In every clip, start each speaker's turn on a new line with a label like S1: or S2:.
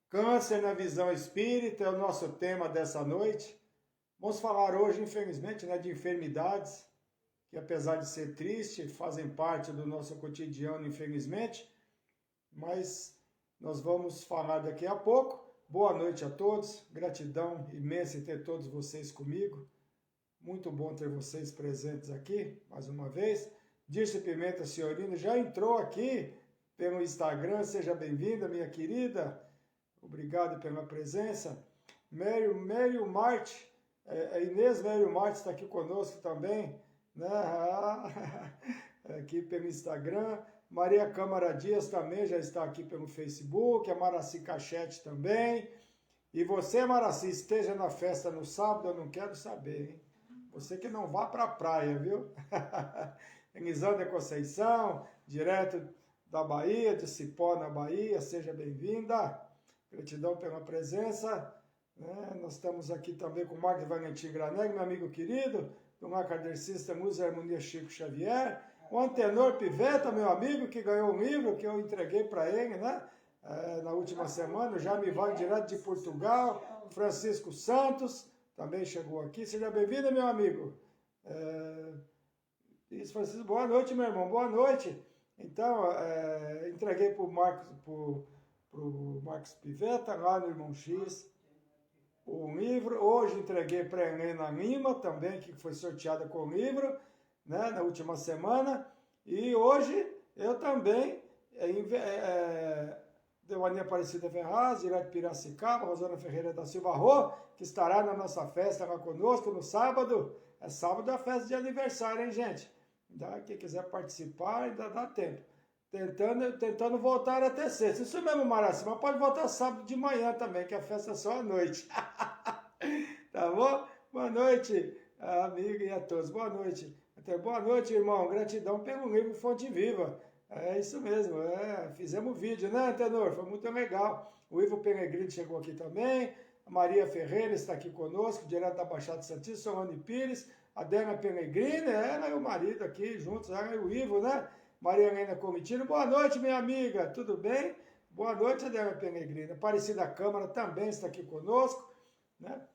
S1: Câncer na visão espírita é o nosso tema dessa noite. Vamos falar hoje, infelizmente, de enfermidades, que apesar de ser triste, fazem parte do nosso cotidiano, infelizmente, mas nós vamos falar daqui a pouco. Boa noite a todos, gratidão imensa em ter todos vocês comigo. Muito bom ter vocês presentes aqui, mais uma vez. Dirce Pimenta Senhorino já entrou aqui pelo Instagram, seja bem-vinda, minha querida. Obrigado pela presença. Mério Marte, Inês Mério Marte está aqui conosco também, né? Aqui pelo Instagram. Maria Câmara Dias também já está aqui pelo Facebook. A Maraci Cachete também. E você, Maraci, esteja na festa no sábado, eu não quero saber, hein? Você que não vá para a praia, viu? Elisandra Conceição, direto da Bahia, de Cipó, na Bahia, seja bem-vinda. Gratidão pela presença. Nós estamos aqui também com o Marcos Valentim Graneg, meu amigo querido, do Macardecista Música e Harmonia Chico Xavier. O Antenor Piveta, meu amigo, que ganhou um livro que eu entreguei para ele, na última semana. O Jaime Vale, direto de Portugal. Francisco Santos também chegou aqui. Seja bem-vindo, meu amigo. Isso, Francisco, boa noite, meu irmão. Boa noite. Então, entreguei para o Marcos Piveta, lá no Irmão X, o livro. Hoje entreguei para a Helena Lima, também, que foi sorteada com o livro, na última semana. E hoje eu também, Devaninha Aparecida Ferraz, direto de Piracicaba, Rosana Ferreira da Silva Rô, que estará na nossa festa lá conosco no sábado. É sábado a festa de aniversário, hein, gente? Quem quiser participar, ainda dá tempo. Tentando voltar até sexta. Isso mesmo, Maraci, mas pode voltar sábado de manhã também, que a festa é só à noite. Tá bom? Boa noite, amiga, e a todos. Boa noite. Boa noite, irmão. Gratidão pelo livro Fonte Viva. É isso mesmo. Fizemos vídeo, né, Antenor? Foi muito legal. O Ivo Peregrino chegou aqui também. A Maria Ferreira está aqui conosco, direto da Baixada Santista. Solane Pires. A Dena Peregrino, ela e o marido aqui juntos, ela e o Ivo, né? Maria Helena Comitino, boa noite, minha amiga, tudo bem? Boa noite, Adela Peregrina. Aparecida Câmara também está aqui conosco, né?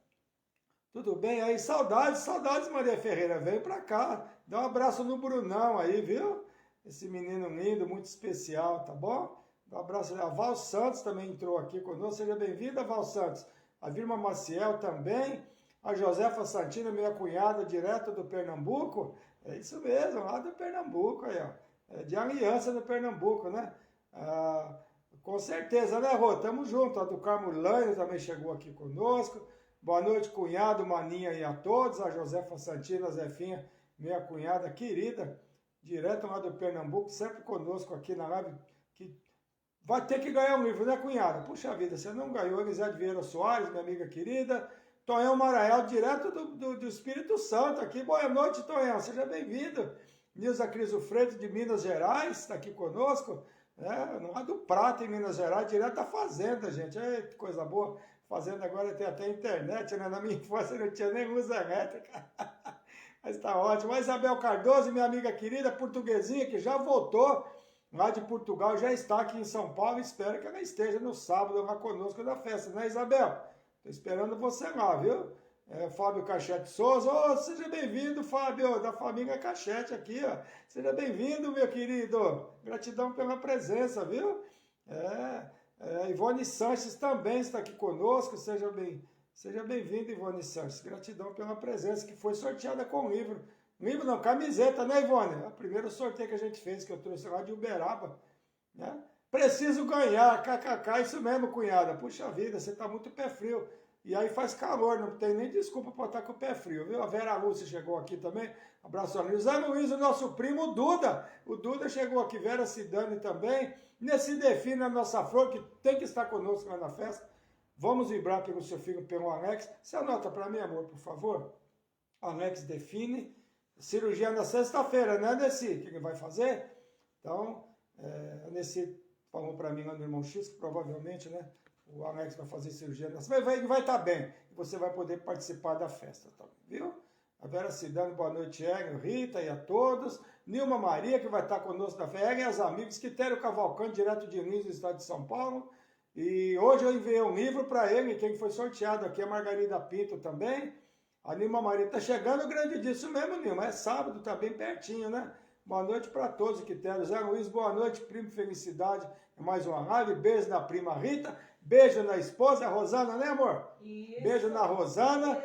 S1: Tudo bem aí? Saudades, Maria Ferreira, vem pra cá, dá um abraço no Brunão aí, viu? Esse menino lindo, muito especial, tá bom? Dá um abraço. A Val Santos também entrou aqui conosco, seja bem-vinda, Val Santos. A Vilma Maciel também. A Josefa Santina, minha cunhada, direto do Pernambuco. É isso mesmo, lá do Pernambuco aí, ó. De Aliança do Pernambuco, né? Com certeza, né, Rô? Tamo junto. A do Carmo Lânio também chegou aqui conosco. Boa noite, cunhado, maninha e a todos. A Josefa Santina, Zefinha, minha cunhada querida, direto lá do Pernambuco, sempre conosco aqui na live, que vai ter que ganhar um livro, né, cunhada? Puxa vida, você não ganhou. Elisete Vieira Soares, minha amiga querida. Tonhão Marael, direto do Espírito Santo aqui. Boa noite, Tonhão, seja bem-vindo. Nilza Criso Freitas, de Minas Gerais, está aqui conosco, lá do Prata, em Minas Gerais, direto da Fazenda, gente. Que coisa boa. Fazenda agora tem até internet, né? Na minha infância não tinha nem luz elétrica. Mas está ótimo. A Isabel Cardoso, minha amiga querida, portuguesinha, que já voltou lá de Portugal, já está aqui em São Paulo. Espero que ela esteja no sábado lá conosco na festa, né, Isabel? Estou esperando você lá, viu? Fábio Cachete Souza, seja bem-vindo, Fábio, da família Cachete aqui, ó. Seja bem-vindo, meu querido. Gratidão pela presença, viu? Ivone Sanches também está aqui conosco. Seja bem-vindo, Ivone Sanches. Gratidão pela presença, que foi sorteada com livro. Livro não, camiseta, né, Ivone? O primeiro sorteio que a gente fez, que eu trouxe lá de Uberaba, né? Preciso ganhar, kkk, isso mesmo, cunhada. Puxa vida, você tá muito pé frio. E aí faz calor, não tem nem desculpa para estar com o pé frio, viu? A Vera Lúcia chegou aqui também. Abraço a Zé Luiz, o nosso primo Duda. O Duda chegou aqui, Vera Cidane também. Nesse Define a Nossa Flor, que tem que estar conosco lá na festa. Vamos vibrar pelo seu filho, pelo Alex. Você anota para mim, amor, por favor. Alex Define. Cirurgia na sexta-feira, né, Nessi? Que ele vai fazer? Então, a Nessi falou para mim lá no Irmão X, que provavelmente, né, o Alex vai fazer cirurgia. Ele vai estar bem. E você vai poder participar da festa, tá, viu? A Vera Cidane, boa noite, Hélio, Rita e a todos. Nilma Maria, que vai estar conosco na festa. E as amigos, Quitério Cavalcante, direto de Lins, do estado de São Paulo. E hoje eu enviei um livro para ele, quem foi sorteado aqui é a Margarida Pinto também. A Nilma Maria tá chegando, o grande disso mesmo, Nilma. É sábado, tá bem pertinho, né? Boa noite para todos que tem. Zé Luiz, boa noite, primo Felicidade. É mais uma live. Beijo na prima Rita. Beijo na esposa, Rosana, né, amor? Isso. Beijo na Rosana.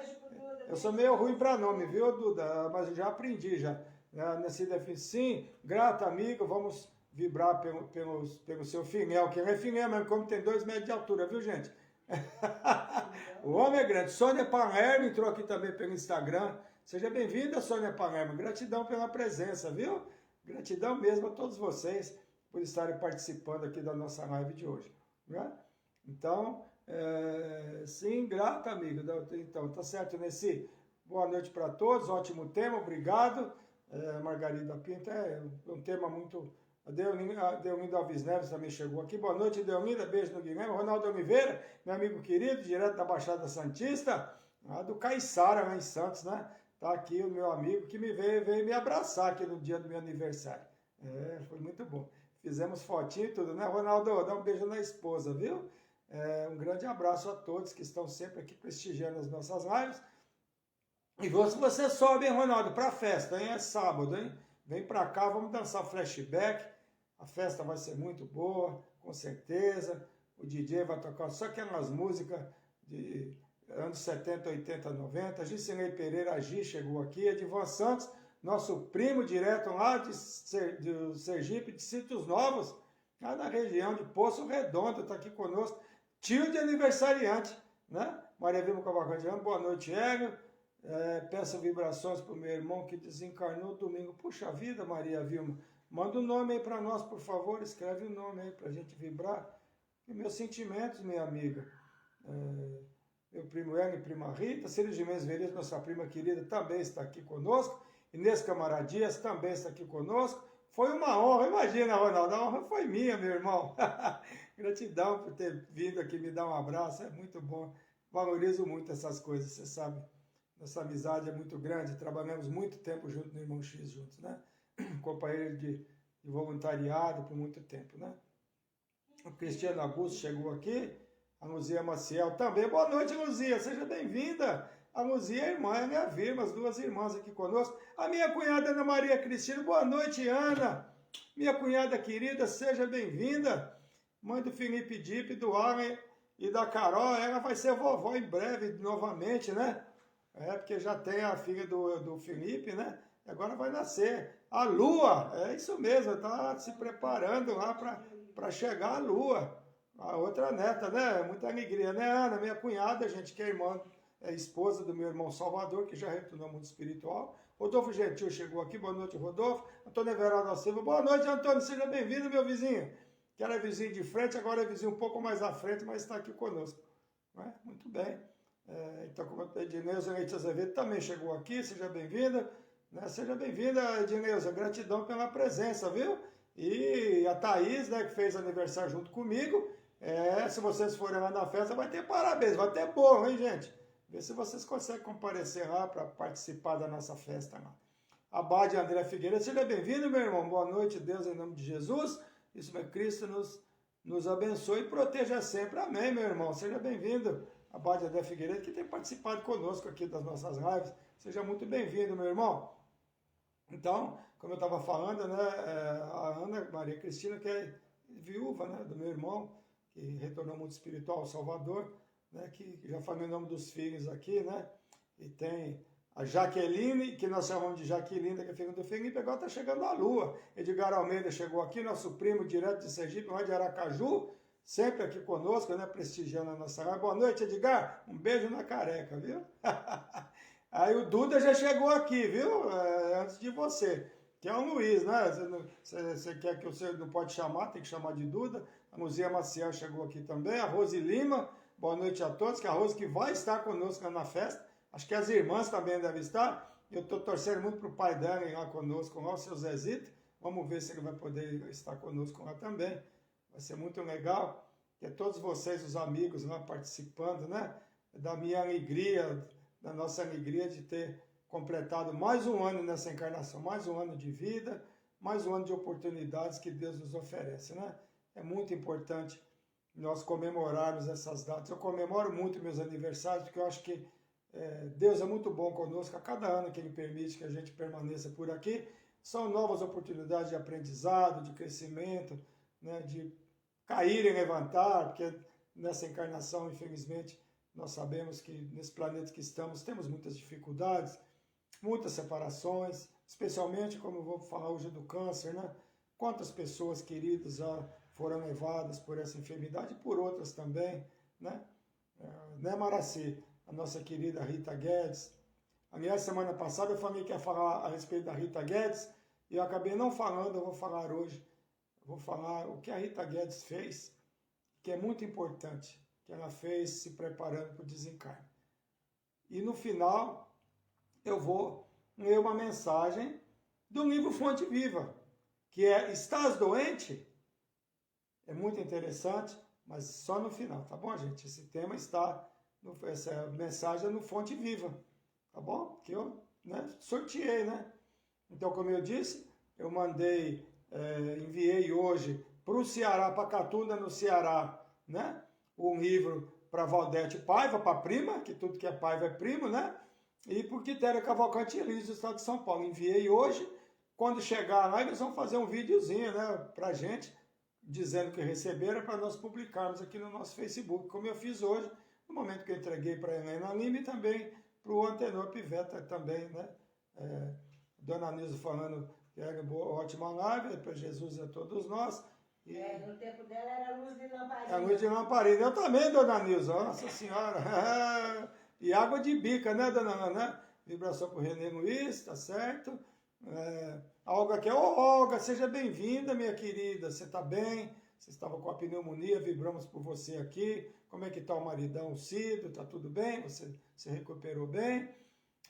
S1: Eu sou meio ruim para nome, viu, Duda? Mas eu já aprendi já. Nesse definição, sim, grata amigo, vamos vibrar pelo seu Finel, que ele é Finel mesmo, como tem 2 metros de altura, viu, gente? O homem é grande. Sônia Palermo entrou aqui também pelo Instagram. Seja bem-vinda, Sônia Palermo. Gratidão pela presença, viu? Gratidão mesmo a todos vocês por estarem participando aqui da nossa live de hoje. Né? Então, sim, grata, amigo. Então, tá certo nesse boa noite para todos, ótimo tema, obrigado. Margarida Pinto, é um tema muito... A Deolinda Alves Neves também chegou aqui. Boa noite, Deolinda. Beijo no Guilherme. Ronaldo Oliveira, meu amigo querido, direto da Baixada Santista, do Caiçara, lá em Santos, né? Tá aqui o meu amigo que veio me abraçar aqui no dia do meu aniversário. Foi muito bom. Fizemos fotinho e tudo, né, Ronaldo? Dá um beijo na esposa, viu? Um grande abraço a todos que estão sempre aqui prestigiando as nossas lives. E você sobe, hein, Ronaldo, para a festa, hein? É sábado, hein? Vem para cá, vamos dançar flashback. A festa vai ser muito boa, com certeza. O DJ vai tocar só aquelas músicas de anos 70, 80, 90. Gicinei Pereira, a Gi, chegou aqui. Edivan Santos, nosso primo direto lá de Sergipe, de Sítios Novos, lá na região de Poço Redondo, está aqui conosco. Tio de aniversariante, né? Maria Vilma Cavalcante, boa noite, Hélio. Peço vibrações para o meu irmão que desencarnou domingo. Puxa vida, Maria Vilma. Manda o nome aí para nós, por favor. Escreve o nome aí para a gente vibrar. E meus sentimentos, minha amiga. Meu primo Hélio e prima Rita. Cílio de Mendes Veredas, nossa prima querida, também está aqui conosco. Inês Camaradias também está aqui conosco. Foi uma honra. Imagina, Ronaldo, a honra foi minha, meu irmão. Gratidão por ter vindo aqui me dar um abraço. É muito bom. Valorizo muito essas coisas, você sabe. Nossa amizade é muito grande, trabalhamos muito tempo junto no Irmão X juntos, né? Companheiro de voluntariado por muito tempo, né? O Cristiano Augusto chegou aqui, a Luzia Maciel também. Boa noite, Luzia, seja bem-vinda. A Luzia é irmã, é minha virma, as 2 irmãs aqui conosco. A minha cunhada Ana Maria Cristina, boa noite, Ana. Minha cunhada querida, seja bem-vinda. Mãe do Felipe Dipe, do Alan e da Carol, ela vai ser vovó em breve, novamente, né? Porque já tem a filha do Felipe, né? Agora vai nascer a Lua. É isso mesmo, está se preparando lá para chegar a Lua. A outra neta, né? Muita alegria, né, Ana? Minha cunhada, gente, que é irmã, esposa do meu irmão Salvador, que já retornou ao mundo espiritual. Rodolfo Gentil chegou aqui, boa noite, Rodolfo. Antônio Everaldo da Silva, boa noite, Antônio, seja bem-vindo, meu vizinho. Que era vizinho de frente, agora é vizinho um pouco mais à frente, mas está aqui conosco. Muito bem. Então, como eu Edneuza Leite Azevedo também chegou aqui, seja bem-vinda, né? Seja bem-vinda, Edneuza, gratidão pela presença, viu? E a Thaís, né, que fez aniversário junto comigo, se vocês forem lá na festa, vai ter parabéns, vai ter bolo, hein, gente? Vê se vocês conseguem comparecer lá para participar da nossa festa lá. Abade André Figueiredo, seja bem-vindo, meu irmão, boa noite, Deus, em nome de Jesus, isso é Cristo nos abençoe e proteja sempre, amém, meu irmão, seja bem-vindo. Abade André Figueiredo, que tem participado conosco aqui das nossas lives. Seja muito bem-vindo, meu irmão. Então, como eu estava falando, né, a Ana Maria Cristina, que é viúva, né, do meu irmão, que retornou ao mundo espiritual, Salvador, né, que já falei o nome dos filhos aqui, né, e tem a Jaqueline, que nós chamamos de Jaqueline, que é filha do Felipe, agora está chegando a Lua. Edgar Almeida chegou aqui, nosso primo direto de Sergipe, lá de Aracaju, sempre aqui conosco, né, prestigiando a nossa live. Boa noite, Edgar. Um beijo na careca, viu? Aí o Duda já chegou aqui, viu? Antes de você. Que é o Luiz, né? Você quer que você não pode chamar, tem que chamar de Duda. A Luzia Maciel chegou aqui também. A Rose Lima, boa noite a todos. Que é a Rose que vai estar conosco na festa. Acho que as irmãs também devem estar. Eu estou torcendo muito para o pai dela ir lá conosco, lá, o seu Zezito. Vamos ver se ele vai poder estar conosco lá também. Vai ser muito legal ter todos vocês, os amigos lá participando, né? Da minha alegria, da nossa alegria de ter completado mais um ano nessa encarnação, mais um ano de vida, mais um ano de oportunidades que Deus nos oferece, né? É muito importante nós comemorarmos essas datas. Eu comemoro muito meus aniversários, porque eu acho que Deus é muito bom conosco. A cada ano que Ele permite que a gente permaneça por aqui, são novas oportunidades de aprendizado, de crescimento, né, de cair e levantar, porque nessa encarnação, infelizmente, nós sabemos que nesse planeta que estamos temos muitas dificuldades, muitas separações, especialmente, como eu vou falar hoje do câncer, né? Quantas pessoas queridas já foram levadas por essa enfermidade e por outras também, né? Né, Maraci? A nossa querida Rita Guedes. Aliás, semana passada eu falei que ia falar a respeito da Rita Guedes e eu acabei não falando, eu vou falar hoje. Eu vou falar o que a Rita Guedes fez, que é muito importante, que ela fez se preparando para o desencarne. E no final, eu vou ler uma mensagem do livro Fonte Viva, que é Estás Doente? É muito interessante, mas só no final, tá bom, gente? Esse tema está, essa mensagem é no Fonte Viva, tá bom? Que eu sorteei, né? Então, como eu disse, eu enviei hoje para o Ceará, para Catunda, no Ceará, né? Um livro para Valdete Paiva, para a prima, que tudo que é Paiva é primo, né? E por Quitéria Cavalcante Elis, do estado de São Paulo. Enviei hoje. Quando chegar lá, eles vão fazer um videozinho, né, pra gente, dizendo que receberam, para nós publicarmos aqui no nosso Facebook, como eu fiz hoje, no momento que eu entreguei para a Helena Lima e também para o Antenor Piveta também, né? Dona Nilza falando que era boa, ótima live, para Jesus e a todos nós. E
S2: no tempo dela era luz de lamparina.
S1: A luz de lamparina. Eu também, Dona Nilza, nossa senhora. E água de bica, né, Dona Ana? Vibração para o Renê Luiz, tá certo? A Olga aqui, Olga, seja bem-vinda, minha querida. Você está bem? Você estava com a pneumonia, vibramos por você aqui. Como é que está o maridão, o Cido? Está tudo bem? Você se recuperou bem?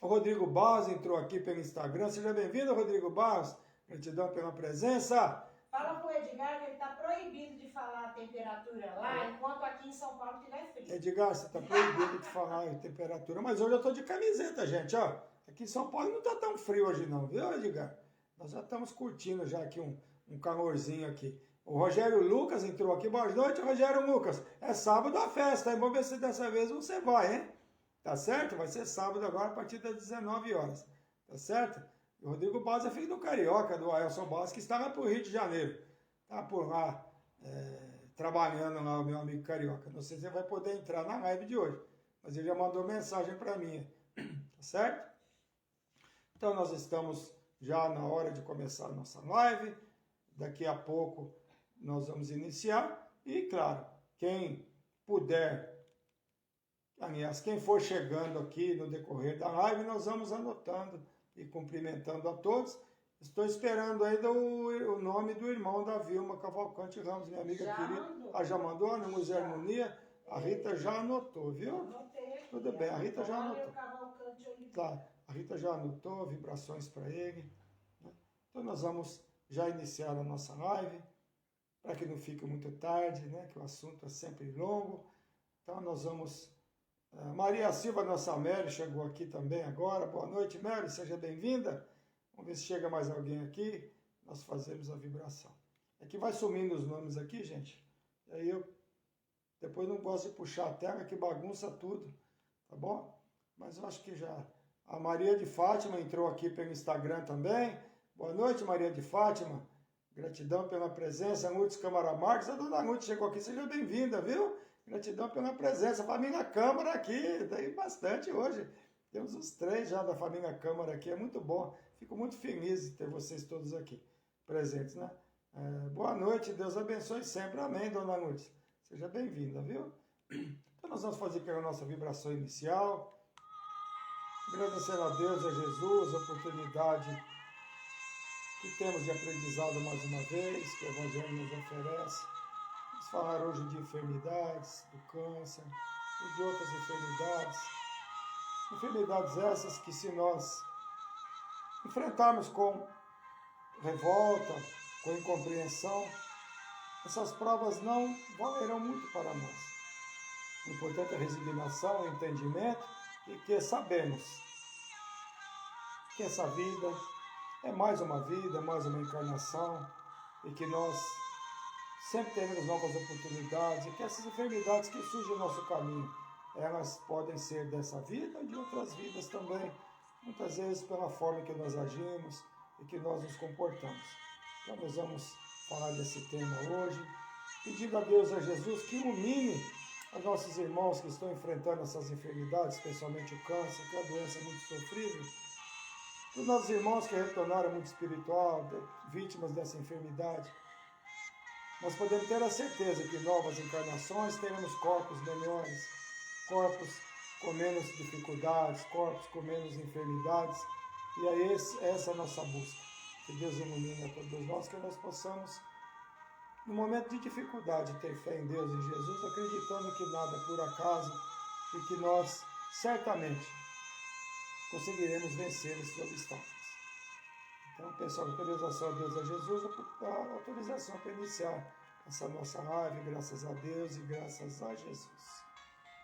S1: O Rodrigo Barros entrou aqui pelo Instagram. Seja bem-vindo, Rodrigo Barros. Gratidão pela presença.
S2: Fala pro Edgar que ele está proibido de falar a temperatura lá, enquanto aqui em São Paulo estiver frio.
S1: Edgar, você está proibido de falar em temperatura, mas hoje eu estou de camiseta, gente, ó. Aqui em São Paulo não está tão frio hoje não, viu, Edgar? Nós já estamos curtindo já aqui um calorzinho aqui. O Rogério Lucas entrou aqui. Boa noite, Rogério Lucas. É sábado a festa, hein? Vamos ver se dessa vez você vai, hein? Tá certo? Vai ser sábado agora a partir das 19 horas. Tá certo? E o Rodrigo Barros é filho do Carioca, do Aelson Barros, que está lá pro Rio de Janeiro. Tá por lá, trabalhando lá, o meu amigo Carioca. Não sei se ele vai poder entrar na live de hoje, mas ele já mandou mensagem para mim. Tá certo? Então nós estamos já na hora de começar a nossa live. Daqui a pouco nós vamos iniciar. E, claro, quem puder, aliás, quem for chegando aqui no decorrer da live, nós vamos anotando e cumprimentando a todos. Estou esperando ainda o nome do irmão da Vilma Cavalcante Ramos, minha amiga
S2: já
S1: querida.
S2: Mandou.
S1: Já mandou? No Museu Harmonia? A Rita já anotou, viu?
S2: Anotei aqui.
S1: Tudo bem, a Rita já anotou.
S2: Cavalcante Oliveira.
S1: Tá, a Rita já anotou, vibrações para ele. Né? Então nós vamos já iniciar a nossa live, para que não fique muito tarde, né? Que o assunto é sempre longo. Então nós vamos... Maria Silva, nossa Mary, chegou aqui também agora. Boa noite, Mary, seja bem-vinda. Vamos ver se chega mais alguém aqui. Nós fazemos a vibração. É que vai sumindo os nomes aqui, gente. E aí eu depois não gosto de puxar a tela, que bagunça tudo. Tá bom? Mas eu acho que já... A Maria de Fátima entrou aqui pelo Instagram também. Boa noite, Maria de Fátima. Gratidão pela presença. Lourdes Câmara Marques. A dona Lourdes chegou aqui. Seja bem-vinda, viu? Gratidão pela presença. Família Câmara aqui. Tem bastante hoje. Temos os 3 já da família Câmara aqui. É muito bom. Fico muito feliz de ter vocês todos aqui presentes, né? Boa noite. Deus abençoe sempre. Amém, dona Lourdes. Seja bem-vinda, viu? Então nós vamos fazer aquela nossa vibração inicial. Agradecer a Deus, a Jesus, a oportunidade que temos de aprendizado mais uma vez, que o Evangelho nos oferece. Vamos falar hoje de enfermidades, do câncer e de outras enfermidades. Enfermidades essas que, se nós enfrentarmos com revolta, com incompreensão, essas provas não valerão muito para nós. O importante é a resignação, o entendimento e que sabemos que essa vida é mais uma vida, mais uma encarnação e que nós sempre teremos novas oportunidades, e que essas enfermidades que surgem no nosso caminho, elas podem ser dessa vida ou de outras vidas também, muitas vezes pela forma que nós agimos e que nós nos comportamos. Então nós vamos falar desse tema hoje, pedindo a Deus, a Jesus, que ilumine os nossos irmãos que estão enfrentando essas enfermidades, especialmente o câncer, que é uma doença muito sofrível, os nossos irmãos que retornaram muito espiritual, vítimas dessa enfermidade. Nós podemos ter a certeza que em novas encarnações teremos corpos melhores, corpos com menos dificuldades, corpos com menos enfermidades, e é essa a nossa busca. Que Deus ilumine a todos nós, que nós possamos, no momento de dificuldade, ter fé em Deus e em Jesus, acreditando que nada é por acaso e que nós, certamente, conseguiremos vencer esses obstáculos. Então, peço a autorização a Deus, a Jesus, a autorização para iniciar essa nossa live, graças a Deus e graças a Jesus.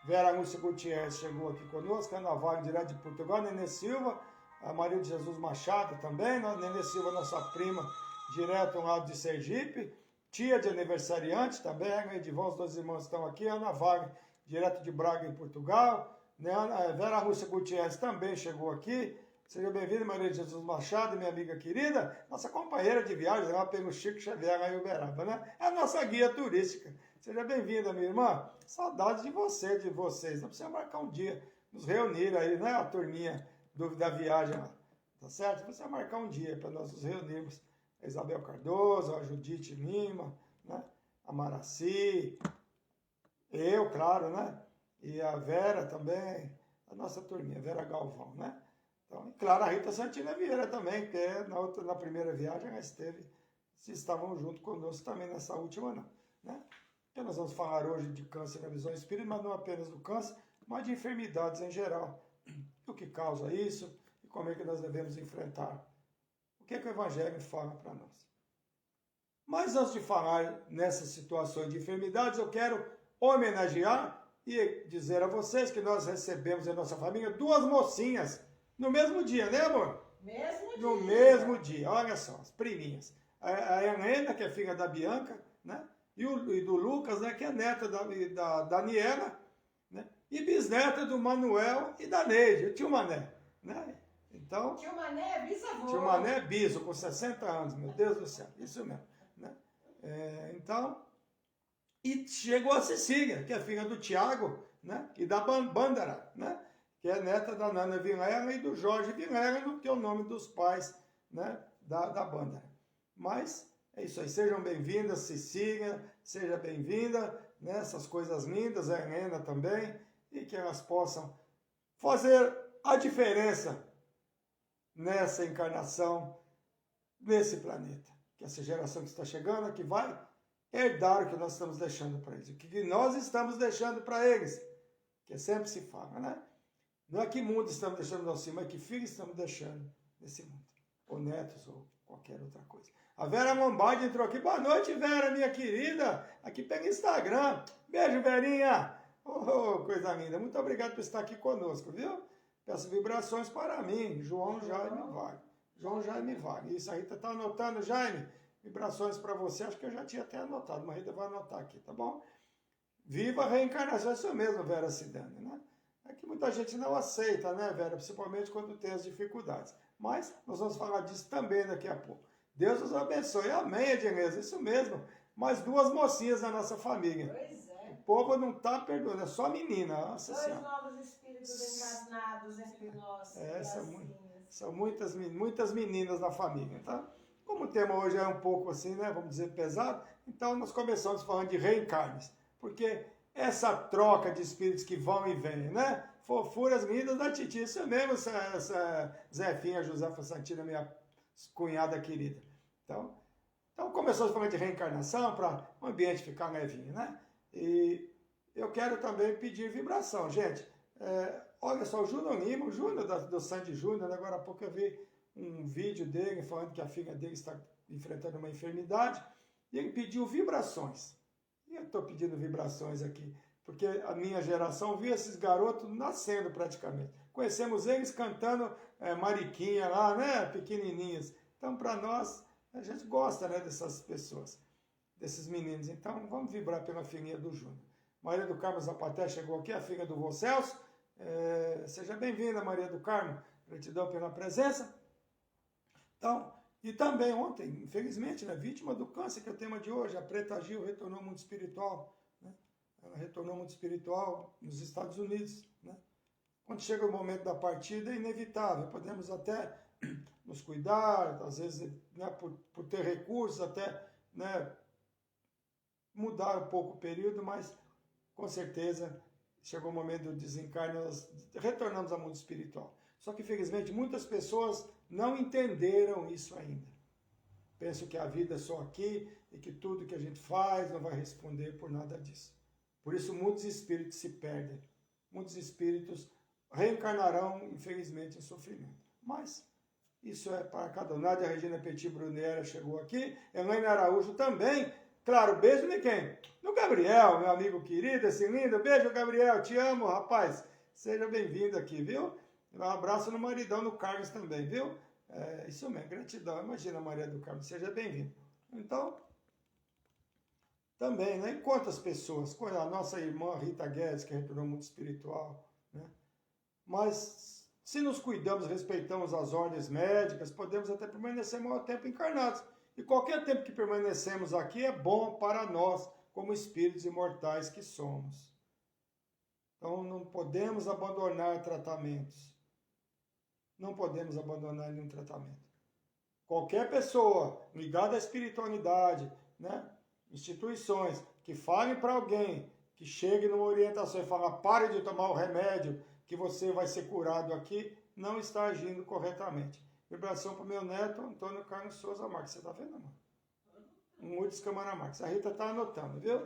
S1: Vera Lúcia Gutierrez chegou aqui conosco, Ana Vaga, direto de Portugal, Nenê Silva, a Maria de Jesus Machado também, Nenê Silva, nossa prima, direto lá de Sergipe, tia de aniversariante também, Edivão, os dois irmãos estão aqui, Ana Vaga, direto de Braga, em Portugal, Vera Lúcia Gutierrez também chegou aqui. Seja bem-vinda, Maria de Jesus Machado, minha amiga querida, nossa companheira de viagem lá pelo Chico Xavier, lá em Uberaba, né? É a nossa guia turística. Seja bem-vinda, minha irmã. Saudades de você, de vocês. Não precisa marcar um dia, nos reunir aí, né? A turminha da viagem lá, tá certo? Precisa marcar um dia para nós nos reunirmos. A Isabel Cardoso, a Judite Lima, né? A Maraci, eu, claro, né? E a Vera também, a nossa turminha, Vera Galvão, né? Então, e claro, a Rita Santina Vieira também, que na primeira viagem ela estavam junto conosco também nessa última não, né? Então nós vamos falar hoje de câncer na visão espírita, mas não apenas do câncer, mas de enfermidades em geral. O que causa isso e como é que nós devemos enfrentar. O que é que o Evangelho fala para nós. Mas antes de falar nessas situações de enfermidades, eu quero homenagear e dizer a vocês que nós recebemos em nossa família 2 mocinhas no mesmo dia, né, amor?
S2: Mesmo dia.
S1: No mesmo dia, olha só, as priminhas. A Helena, que é filha da Bianca, né? E do Lucas, né, que é neta da Daniela, né? E bisneta do Manuel e da Neide, o tio Mané, né? Então,
S2: Tio Mané é bisavô.
S1: tio Mané é biso, com 60 anos, meu Deus do céu, isso mesmo, né? Então, e chegou a Cecília, que é filha do Tiago, né? E da Bândara, né? Que é neta da Nana Vilela e do Jorge Vilela, que é o nome dos pais, né? da Bândara. Mas é isso aí, sejam bem-vindas, Cecília, seja bem-vinda, né? Essas coisas lindas, a Helena também, e que elas possam fazer a diferença nessa encarnação, nesse planeta. Que essa geração que está chegando, que vai herdar o que nós estamos deixando para eles. O que nós estamos deixando para eles, que sempre se fala, né? Não é que mundo estamos deixando no cima, é que filhos estamos deixando nesse mundo. Ou netos, ou qualquer outra coisa. A Vera Lombardi entrou aqui. Boa noite, Vera, minha querida. Aqui pelo Instagram. Beijo, Verinha. Oh, coisa linda. Muito obrigado por estar aqui conosco, viu? Peço vibrações para mim, João Jaime Wagner. João Jaime Wagner. Isso, a Rita está anotando, Jaime. Vibrações para você. Acho que eu já tinha até anotado, mas a Rita vai anotar aqui, tá bom? Viva a reencarnação. Isso mesmo, Vera Cidane, né? É que muita gente não aceita, né, Vera? Principalmente quando tem as dificuldades. Mas nós vamos falar disso também daqui a pouco. Deus nos abençoe. Amém, Edneza. Isso mesmo. Mais 2 mocinhas na nossa família.
S2: Pois é.
S1: O povo não está perdoando, é só menina. Nossa
S2: 2
S1: Senhora.
S2: novos espíritos encarnados entre nós.
S1: São muitas meninas na família, tá? Como o tema hoje é um pouco assim, né, vamos dizer, pesado, então nós começamos falando de reencarnes. Porque essa troca de espíritos que vão e vêm, né? Fofuras lindas da Titi, isso mesmo, essa Zefinha Josefa Santina, minha cunhada querida. Então começamos falando de reencarnação para o ambiente ficar levinho, né? E eu quero também pedir vibração, gente. Olha só, o Júnior Lima, o Júnior do Sandy Júnior, agora há pouco eu vi um vídeo dele falando que a filha dele está enfrentando uma enfermidade e ele pediu vibrações. E eu estou pedindo vibrações aqui, porque a minha geração viu esses garotos nascendo praticamente. Conhecemos eles cantando Mariquinha lá, né, pequenininhas. Então, para nós, a gente gosta, né, dessas pessoas. desses meninos. Então, vamos vibrar pela filhinha do Júnior. Maria do Carmo Zapaté chegou aqui, a filha do vô Celso. Seja bem-vinda, Maria do Carmo. Gratidão pela presença. Então, e também ontem, infelizmente, né, vítima do câncer, que é o tema de hoje, a Preta Gil retornou ao mundo espiritual. Né? Ela retornou ao mundo espiritual nos Estados Unidos. Né? Quando chega o momento da partida, é inevitável. Podemos até nos cuidar, às vezes, né, por ter recursos, até, né, mudar um pouco o período, mas com certeza chegou o momento do desencarne, nós retornamos ao mundo espiritual. Só que, infelizmente, muitas pessoas não entenderam isso ainda. Pensam que a vida é só aqui e que tudo que a gente faz não vai responder por nada disso. Por isso, muitos espíritos se perdem. Muitos espíritos reencarnarão, infelizmente, em sofrimento. Mas isso é para cada um. Nádia Regina Petit Brunera chegou aqui. Elaine Araújo também. Claro, beijo de quem? No Gabriel, meu amigo querido, esse lindo. Beijo, Gabriel. Te amo, rapaz. Seja bem-vindo aqui, viu? Um abraço no maridão, no Carlos também, viu? Isso mesmo, gratidão. Imagina, Maria do Carmo, seja bem-vindo. Então, também, né? E quantas pessoas? A nossa irmã Rita Guedes, que retornou ao mundo espiritual, né? Mas, se nos cuidamos, respeitamos as ordens médicas, podemos até permanecer maior tempo encarnados. E qualquer tempo que permanecemos aqui é bom para nós, como espíritos imortais que somos. Então, não podemos abandonar tratamentos. Não podemos abandonar nenhum tratamento. Qualquer pessoa ligada à espiritualidade, né, instituições, que falem para alguém, que chegue numa orientação e fala, pare de tomar o remédio, que você vai ser curado aqui, não está agindo corretamente. Vibração para o meu neto, Antônio Carlos Souza Marques. Você está vendo, amor? Muitos Câmara Marques. A Rita está anotando, viu?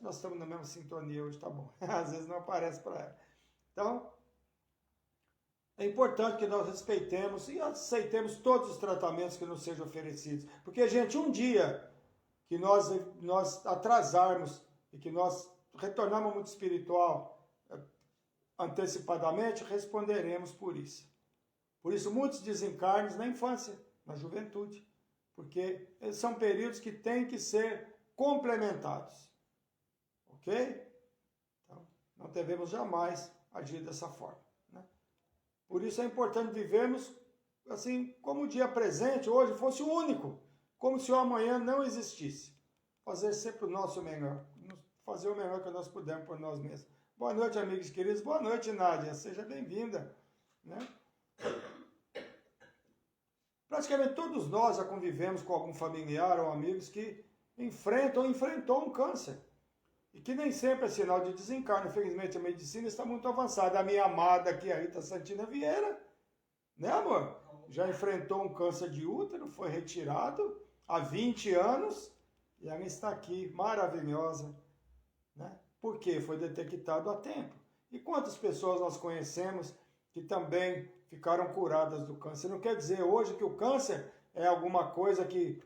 S1: Nós estamos na mesma sintonia hoje, tá bom. Às vezes não aparece para ela. Então, é importante que nós respeitemos e aceitemos todos os tratamentos que nos sejam oferecidos. Porque, gente, um dia que nós atrasarmos e que nós retornarmos ao mundo espiritual antecipadamente, responderemos por isso. Por isso, muitos desencarnes na infância, na juventude. Porque são períodos que têm que ser complementados. Ok? Então, não devemos jamais agir dessa forma. Por isso é importante vivermos assim, como o dia presente, hoje, fosse o único, como se o amanhã não existisse. Fazer sempre o nosso melhor, fazer o melhor que nós pudermos por nós mesmos. Boa noite, amigos queridos. Boa noite, Nádia. Seja bem-vinda. Né? Praticamente todos nós já convivemos com algum familiar ou amigos que enfrentou um câncer. E que nem sempre é sinal de desencarne. Infelizmente, a medicina está muito avançada. A minha amada aqui, a Rita Santina Vieira, né, amor? Já enfrentou um câncer de útero, foi retirado há 20 anos e ela está aqui, maravilhosa. Né? Por quê? Foi detectado a tempo. E quantas pessoas nós conhecemos que também ficaram curadas do câncer? Não quer dizer hoje que o câncer é alguma coisa que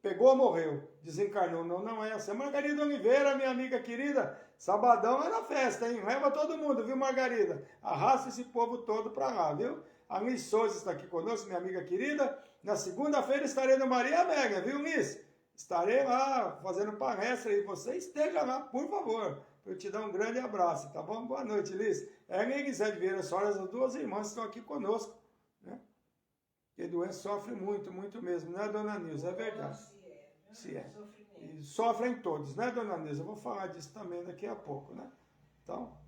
S1: pegou ou morreu, desencarnou. Não é essa. Margarida Oliveira, minha amiga querida, sabadão é na festa, hein? Leva todo mundo, viu, Margarida? Arrasta esse povo todo para lá, viu? A Liz Souza está aqui conosco, minha amiga querida. Na segunda-feira estarei no Maria Mega, viu, Liz? Estarei lá fazendo palestra e você esteja lá, por favor. Eu te dar um grande abraço, tá bom? Boa noite, Liz. Ela e Elisete Vieira Soares, as duas irmãs estão aqui conosco, né? E doença sofre muito, muito mesmo, né, dona Nilza? É verdade. Se é. E sofrem todos, né, dona Nilza? Eu vou falar disso também daqui a pouco, né? Então.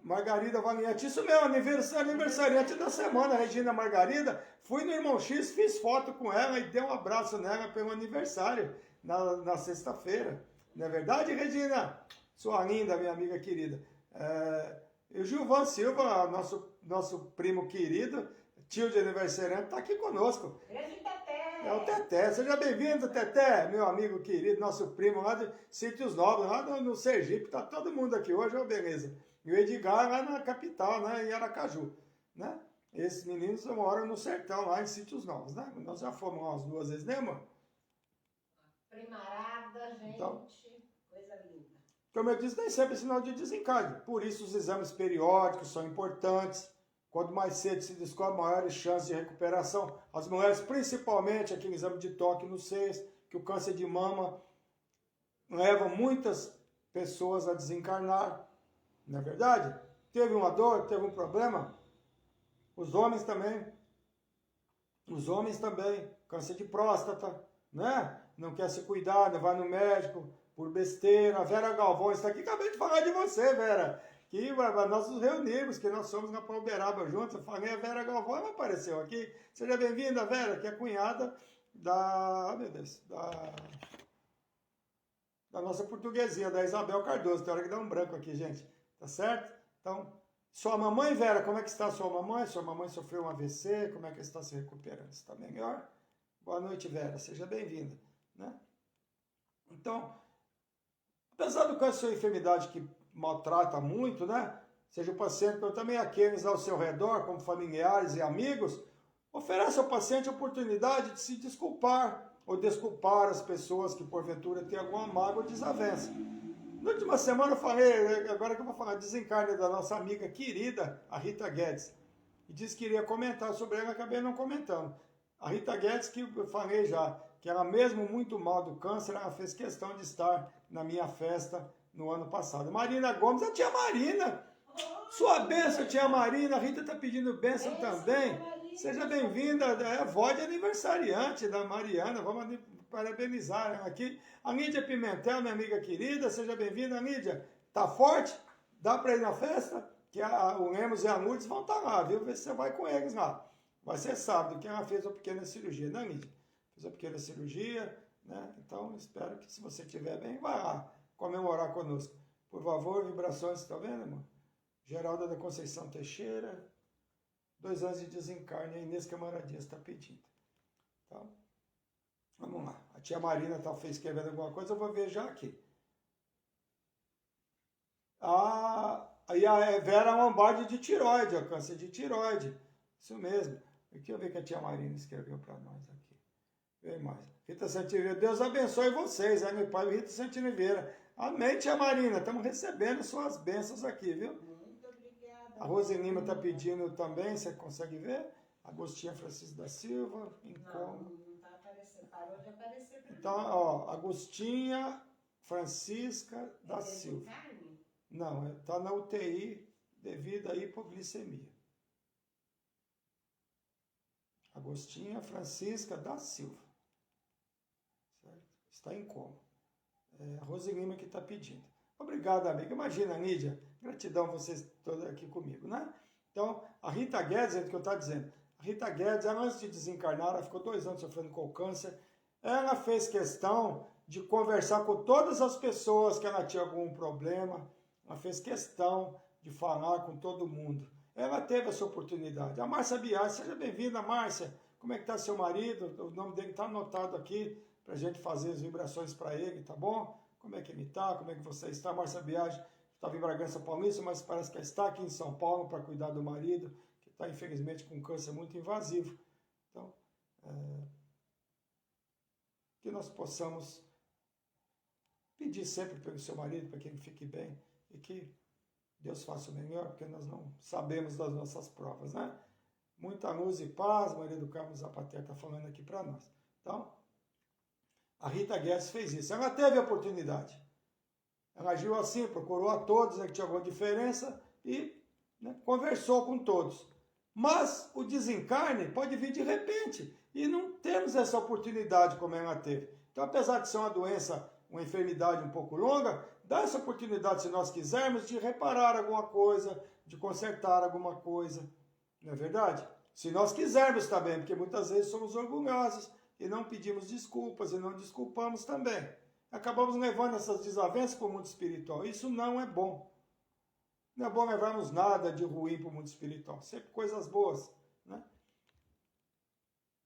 S1: Margarida Valiante, isso mesmo, aniversariante da semana, Regina Margarida. Fui no Irmão X, fiz foto com ela e dei um abraço nela pelo aniversário na sexta-feira. Não é verdade, Regina? Sua linda, minha amiga querida. E o Gilvan Silva, nosso primo querido, tio de aniversariante, está aqui conosco.
S2: Grande Teté.
S1: É o Teté. Seja bem-vindo, Teté, meu amigo querido, nosso primo lá de Sítios Novos, lá no Sergipe. Está todo mundo aqui hoje, ó, beleza. E o Edgar lá na capital, né, em Aracaju. Né? Esses meninos moram no sertão, lá em Sítios Novos. Né? Nós já fomos lá umas 2 vezes, né, amor?
S2: Primarada, gente. Então, coisa linda.
S1: Como eu disse, nem sempre é sinal de desencarne. Por isso os exames periódicos são importantes. Quanto mais cedo se descobre, maiores chances de recuperação. As mulheres, principalmente aqui no exame de toque nos seios, que o câncer de mama leva muitas pessoas a desencarnar. Não é verdade? Teve uma dor, teve um problema. Os homens também. Câncer de próstata, né? Não quer se cuidar, não vai no médico por besteira. A Vera Galvão está aqui. Acabei de falar de você, Vera. Que nós nos reunimos, que nós somos na Pauberaba juntos. Eu falei, a Vera Galvão, ela apareceu aqui. Seja bem-vinda, Vera, que é cunhada da nossa portuguesinha, da Isabel Cardoso. Tem hora que dá um branco aqui, gente. Tá certo? Então, sua mamãe, Vera, como é que está a sua mamãe? Sua mamãe sofreu um AVC, como é que está se recuperando? Está melhor? Boa noite, Vera, seja bem-vinda, né? Então, apesar do câncer ser uma enfermidade que maltrata muito, né? Seja o paciente, ou também aqueles ao seu redor, como familiares e amigos, oferece ao paciente a oportunidade de se desculpar ou desculpar as pessoas que porventura têm alguma mágoa ou desavença. Na última semana eu falei, agora que eu vou falar, desencarne da nossa amiga querida, a Rita Guedes. E disse que iria comentar sobre ela, acabei não comentando. A Rita Guedes, que eu falei já, que ela mesmo muito mal do câncer, ela fez questão de estar na minha festa no ano passado. Marina Gomes, a tia Marina, sua bênção, tia Marina, a Rita está pedindo bênção também. Seja bem-vinda, é a avó de aniversariante da Mariana, vamos parabenizar ela aqui. A Nídia Pimentel, minha amiga querida, seja bem-vinda, Nídia. Tá forte? Dá para ir na festa? Que o Lemos e a Lourdes vão estar lá, viu? Vê se você vai com eles lá. Vai ser sábado, que ela fez uma pequena cirurgia, né, Nídia? Fez uma pequena cirurgia, né? Então, espero que se você estiver bem, vai lá comemorar conosco. Por favor, vibrações, tá vendo, irmão? Geralda da Conceição Teixeira, 2 anos de desencarne, a Inês Camaradinha está pedindo. Então, vamos lá. A tia Marina fez escrevendo alguma coisa, eu vou ver já aqui. Aí a Vera Lombardi de tiroide, ó, câncer de tiroide. Isso mesmo. Deixa eu ver que a tia Marina escreveu para nós aqui. Vem mais. Rita Santiniveira, Deus abençoe vocês, é meu pai Rita Santiniveira. Amém, tia Marina. Estamos recebendo suas bênçãos aqui, viu?
S2: Muito obrigada.
S1: A Rose Lima está pedindo também, você consegue ver? Agostinha Francisco da Silva,
S2: Não está aparecendo. Parou de aparecer.
S1: Então, ó, Agostinha Francisca da Silva. Não, está na UTI devido à hipoglicemia. Agostinha Francisca da Silva. Certo? Está em coma. É a Rose Lima que está pedindo. Obrigado, amiga. Imagina, Nídia. Gratidão vocês todos aqui comigo, né? Então, a Rita Guedes, é o que eu estava dizendo. A Rita Guedes, ela, antes de desencarnar, ela ficou 2 anos sofrendo com câncer. Ela fez questão de conversar com todas as pessoas que ela tinha algum problema. Ela fez questão de falar com todo mundo. Ela teve essa oportunidade. A Márcia Bias, seja bem-vinda, Márcia. Como é que está seu marido? O nome dele está anotado aqui para a gente fazer as vibrações para ele, tá bom? Como é que ele está? Como é que você está? Márcia Bias estava em Bragança Paulista, mas parece que está aqui em São Paulo para cuidar do marido, que está, infelizmente, com um câncer muito invasivo. Então, que nós possamos pedir sempre pelo seu marido, para que ele fique bem e que Deus faça o melhor, porque nós não sabemos das nossas provas, né? Muita luz e paz, Maria do Carmo Zapater está falando aqui para nós. Então, a Rita Guedes fez isso. Ela teve a oportunidade. Ela agiu assim, procurou a todos, que tinha alguma diferença e, né, conversou com todos. Mas o desencarne pode vir de repente e não temos essa oportunidade como ela teve. Então, apesar de ser uma doença, uma enfermidade um pouco longa, dá essa oportunidade, se nós quisermos, de reparar alguma coisa, de consertar alguma coisa. Não é verdade? Se nós quisermos também, porque muitas vezes somos orgulhosos e não pedimos desculpas e não desculpamos também. Acabamos levando essas desavenças para o mundo espiritual. Isso não é bom. Não é bom levarmos nada de ruim para o mundo espiritual. Sempre coisas boas, né?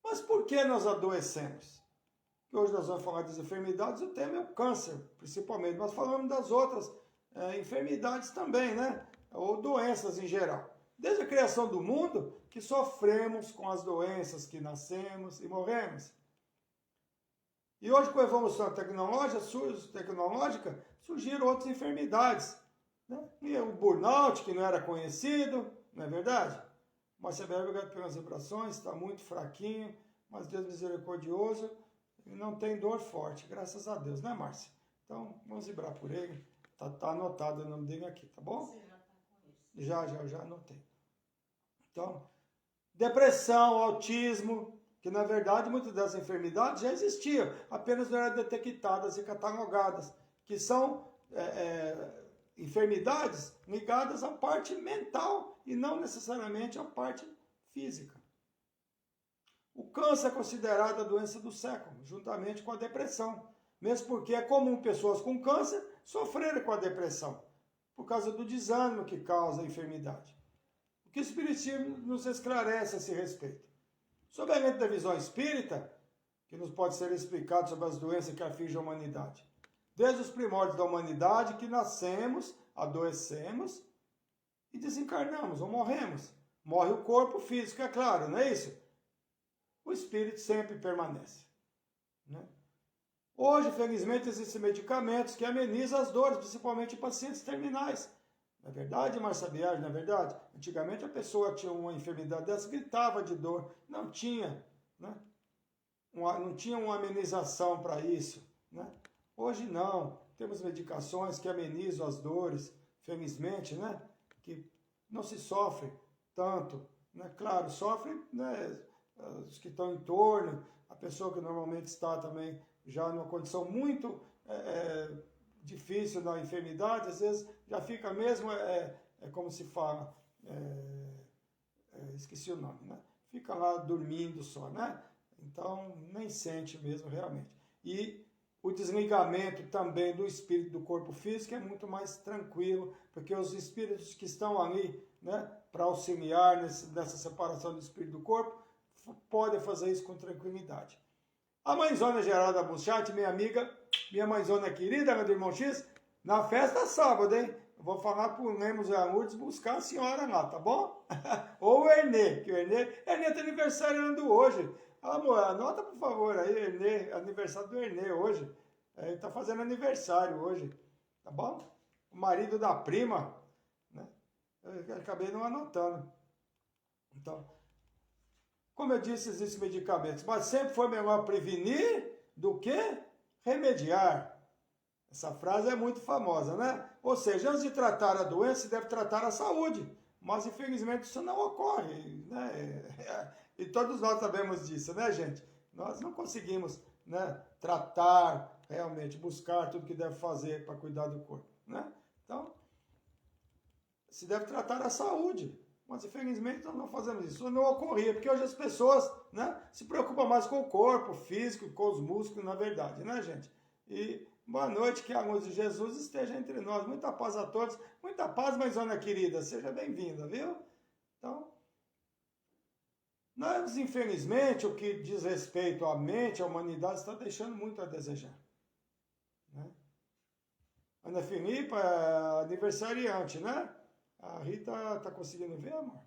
S1: Mas por que nós adoecemos? Hoje nós vamos falar das enfermidades, o tema é o câncer, principalmente. Nós falamos das outras enfermidades também, né? Ou doenças em geral. Desde a criação do mundo, que sofremos com as doenças que nascemos e morremos. E hoje, com a evolução tecnológica, surgiram outras enfermidades, né? E o burnout, que não era conhecido, não é verdade? Márcia Berber, obrigado pelas vibrações, está muito fraquinho, mas Deus misericordioso, e não tem dor forte, graças a Deus, né, Márcia? Então, vamos vibrar por ele, tá anotado o nome dele aqui, tá bom?
S2: Você já está com isso?
S1: Já anotei. Então, depressão, autismo, que na verdade muitas das enfermidades já existiam, apenas não eram detectadas e catalogadas, que são enfermidades ligadas à parte mental e não necessariamente à parte física. O câncer é considerado a doença do século, juntamente com a depressão, mesmo porque é comum pessoas com câncer sofrerem com a depressão, por causa do desânimo que causa a enfermidade. O que o Espiritismo nos esclarece a esse respeito? Sobre a lente da visão espírita, que nos pode ser explicado sobre as doenças que afligem a humanidade. Desde os primórdios da humanidade, que nascemos, adoecemos e desencarnamos ou morremos. Morre o corpo físico, é claro, não é isso? O espírito sempre permanece. Né? Hoje, felizmente, existem medicamentos que amenizam as dores, principalmente em pacientes terminais. Não é verdade, Márcia Biagi? Não é verdade? Antigamente a pessoa tinha uma enfermidade dessa, gritava de dor. Não tinha, né? Não tinha uma amenização para isso. Né? Hoje não. Temos medicações que amenizam as dores, felizmente, né? Que não se sofre tanto. Né? Claro, sofrem, né, os que estão em torno, a pessoa que normalmente está também já numa condição muito difícil da enfermidade, às vezes já fica mesmo, como se fala, esqueci o nome, né? Fica lá dormindo só, né? Então nem sente mesmo realmente. E o desligamento também do espírito do corpo físico é muito mais tranquilo, porque os espíritos que estão ali, né, para auxiliar nessa separação do espírito do corpo, podem fazer isso com tranquilidade. A mãezona Geralda Buchat, minha amiga, minha mãezona querida, meu irmão X, na festa sábado, hein? Eu vou falar pro Lemos e Lourdes buscar a senhora lá, tá bom? Ou o Ernê, que o Ernê tá aniversariando hoje. Amor, anota por favor aí, Ernê, aniversário do Ernê hoje. Ele tá fazendo aniversário hoje, tá bom? O marido da prima, né? Eu acabei não anotando. Então, como eu disse, existem medicamentos, mas sempre foi melhor prevenir do que remediar. Essa frase é muito famosa, né? Ou seja, antes de tratar a doença, deve tratar a saúde. Mas, infelizmente, isso não ocorre, né? E todos nós sabemos disso, né, gente? Nós não conseguimos, né, tratar realmente, buscar tudo que deve fazer para cuidar do corpo, né? Então, se deve tratar a saúde. Mas, infelizmente, nós não fazemos isso. Isso não ocorria, porque hoje as pessoas, né, se preocupam mais com o corpo físico, com os músculos, na verdade, né, gente? E boa noite, que a luz de Jesus esteja entre nós. Muita paz a todos. Muita paz, mãezona querida. Seja bem-vinda, viu? Então, nós, infelizmente, o que diz respeito à mente, à humanidade, está deixando muito a desejar. Né? Ana Filipa é aniversariante, né? A Rita tá conseguindo ver, amor?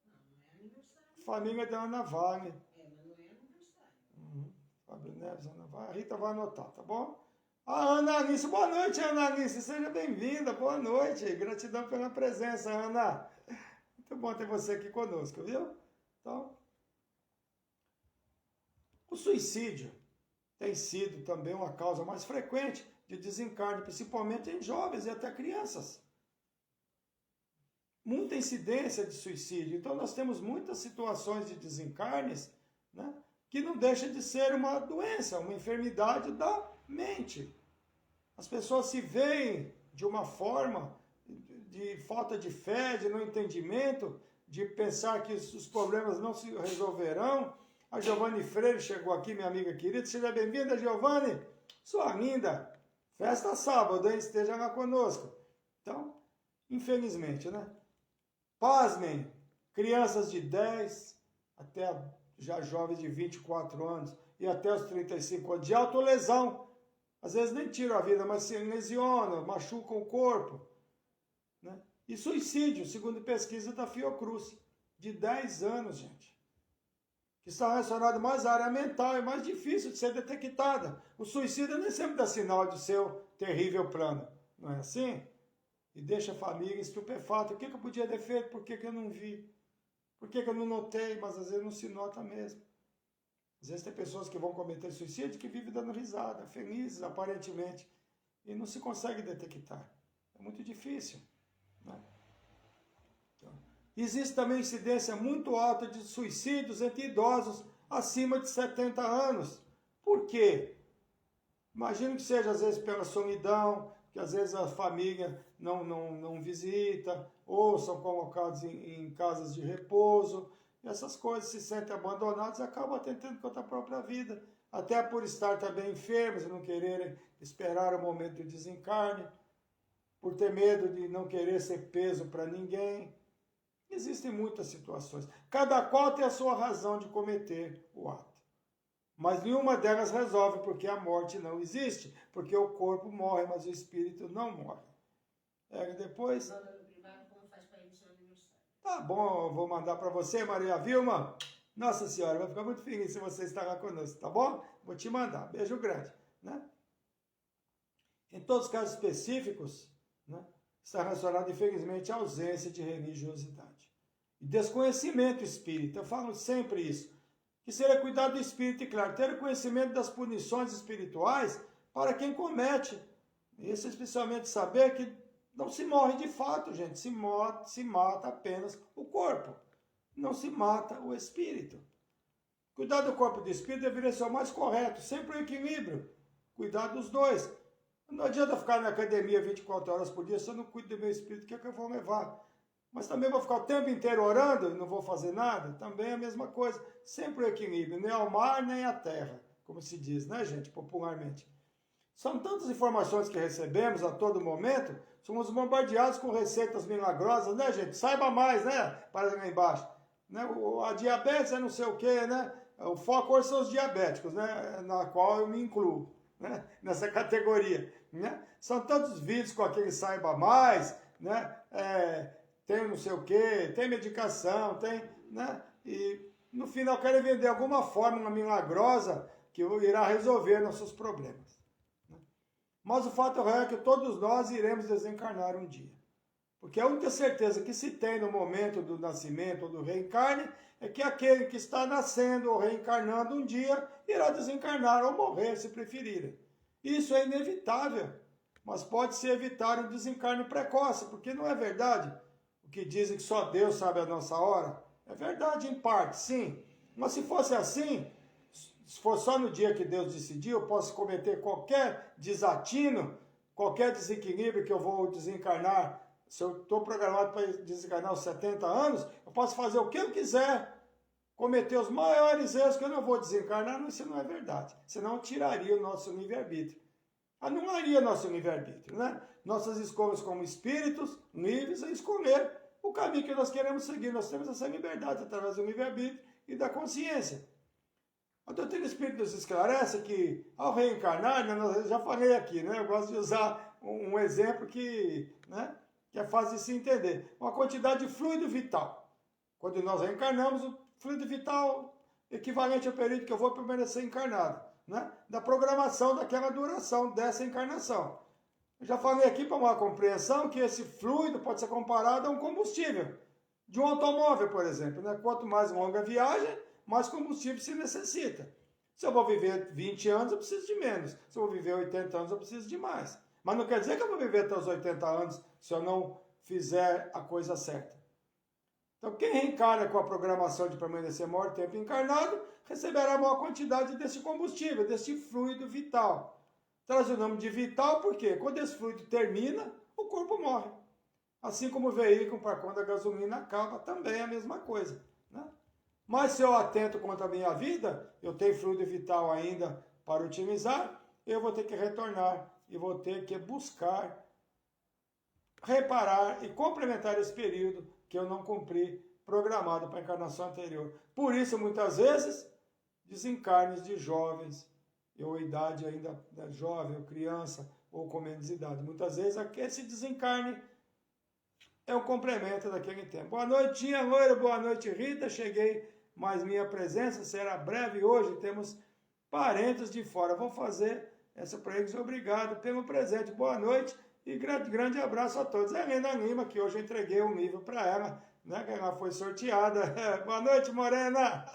S2: Não é aniversário.
S1: Família da Ana Vale.
S2: Mas não é aniversário.
S1: Fábio Neves, Ana Vale. A Rita vai anotar, tá bom? A Ana Alice, boa noite, Ana Alice. Seja bem-vinda, boa noite. Gratidão pela presença, Ana. Muito bom ter você aqui conosco, viu? Então, o suicídio tem sido também uma causa mais frequente de desencarne, principalmente em jovens e até crianças. Muita incidência de suicídio. Então, nós temos muitas situações de desencarnes, né, que não deixa de ser uma doença, uma enfermidade da mente. As pessoas se veem de uma forma de falta de fé, de não entendimento, de pensar que os problemas não se resolverão. A Giovanni Freire chegou aqui, minha amiga querida. Seja bem-vinda, Giovanni. Sua linda. Festa sábado, hein? Esteja lá conosco. Então, infelizmente, né? Pasmem, crianças de 10 até já jovens de 24 anos e até os 35 anos de autolesão. Às vezes nem tiram a vida, mas se lesionam, machucam o corpo. Né? E suicídio, segundo pesquisa da Fiocruz, de 10 anos, gente. Que está relacionado mais à área mental, é mais difícil de ser detectada. O suicídio nem sempre dá sinal de seu terrível plano. Não é assim? E deixa a família estupefata. O que eu podia ter feito? Por que eu não vi? Por que eu não notei? Mas às vezes não se nota mesmo. Às vezes tem pessoas que vão cometer suicídio que vivem dando risada, felizes aparentemente, e não se consegue detectar. É muito difícil, né? Então, existe também incidência muito alta de suicídios entre idosos acima de 70 anos. Por quê? Imagino que seja às vezes pela solidão, que às vezes a família não visita, ou são colocados em casas de repouso, e essas coisas se sentem abandonados e acabam atentando contra a própria vida, até por estar também enfermos e não quererem esperar o momento do desencarne, por ter medo de não querer ser peso para ninguém. Existem muitas situações. Cada qual tem a sua razão de cometer o ato. Mas nenhuma delas resolve, porque a morte não existe, porque o corpo morre, mas o espírito não morre. Depois...
S2: Manda no privado como faz para ir no seu aniversário.
S1: Tá bom, eu vou mandar para você, Maria Vilma. Nossa Senhora, vai ficar muito feliz se você estar lá conosco, tá bom? Vou te mandar. Beijo grande, né? Em todos os casos específicos, né, está relacionado, infelizmente, à ausência de religiosidade. E desconhecimento espírita. Eu falo sempre isso. Que seria cuidar do espírito e, claro, ter o conhecimento das punições espirituais para quem comete. Isso especialmente saber que não se morre de fato, gente. Se mata apenas o corpo. Não se mata o espírito. Cuidar do corpo e do espírito deveria ser o mais correto. Sempre o equilíbrio. Cuidar dos dois. Não adianta ficar na academia 24 horas por dia se eu não cuido do meu espírito, que é que eu vou levar? Mas também vou ficar o tempo inteiro orando e não vou fazer nada? Também é a mesma coisa. Sempre o equilíbrio. Nem ao mar, nem à terra. Como se diz, né, gente? Popularmente. São tantas informações que recebemos a todo momento. Somos bombardeados com receitas milagrosas, né, gente? Saiba mais, né? Para lá embaixo. Né? A diabetes é não sei o quê, né? O foco hoje são os diabéticos, né? Na qual eu me incluo, né? Nessa categoria. Né? São tantos vídeos com aquele saiba mais, né? Tem não sei o quê, tem medicação, tem, né? E no final querem vender alguma fórmula milagrosa que irá resolver nossos problemas. Né? Mas o fato é que todos nós iremos desencarnar um dia. Porque a única certeza que se tem no momento do nascimento ou do reencarne é que aquele que está nascendo ou reencarnando um dia irá desencarnar ou morrer, se preferirem. Isso é inevitável, mas pode-se evitar um desencarne precoce, porque não é verdade o que dizem que só Deus sabe a nossa hora. É verdade em parte, sim. Mas se fosse assim, se for só no dia que Deus decidiu, eu posso cometer qualquer desatino, qualquer desequilíbrio que eu vou desencarnar. Se eu estou programado para desencarnar aos 70 anos, eu posso fazer o que eu quiser, cometer os maiores erros que eu não vou desencarnar, mas isso não é verdade. Senão tiraria o nosso livre-arbítrio. Anularia nosso livre-arbítrio, né? Nossas escolhas como espíritos livres a escolher o caminho que nós queremos seguir. Nós temos essa liberdade através do livre-arbítrio e da consciência. A doutrina espírita nos esclarece que, ao reencarnar, né, eu já falei aqui, né? Eu gosto de usar um exemplo que, né, que é fácil de se entender. Uma quantidade de fluido vital. Quando nós reencarnamos, o fluido vital equivalente ao período que eu vou permanecer encarnado, né? Da programação daquela duração dessa encarnação. Eu já falei aqui para uma compreensão que esse fluido pode ser comparado a um combustível de um automóvel, por exemplo. Né? Quanto mais longa a viagem, mais combustível se necessita. Se eu vou viver 20 anos, eu preciso de menos. Se eu vou viver 80 anos, eu preciso de mais. Mas não quer dizer que eu vou viver até os 80 anos se eu não fizer a coisa certa. Então, quem reencarna com a programação de permanecer maior tempo encarnado, receberá maior quantidade desse combustível, desse fluido vital. Traz o nome de vital porque quando esse fluido termina, o corpo morre. Assim como o veículo, para quando a gasolina acaba, também é a mesma coisa. Né? Mas se eu atento contra a minha vida, eu tenho fluido vital ainda para utilizar, eu vou ter que retornar e vou ter que buscar, reparar e complementar esse período que eu não cumpri, programado para a encarnação anterior. Por isso, muitas vezes, desencarnes de jovens, ou idade ainda jovem, ou criança, ou com menos idade. Muitas vezes, esse desencarne é um complemento daquele tempo. Boa noite, Tia Loira, boa noite, Rita. Cheguei, mas minha presença será breve hoje. Temos parentes de fora. Vou fazer essa para eles. Obrigado pelo presente. Boa noite. E grande abraço a todos. A Helena Lima, que hoje eu entreguei um livro para ela, né? Que ela foi sorteada. Boa noite, Morena!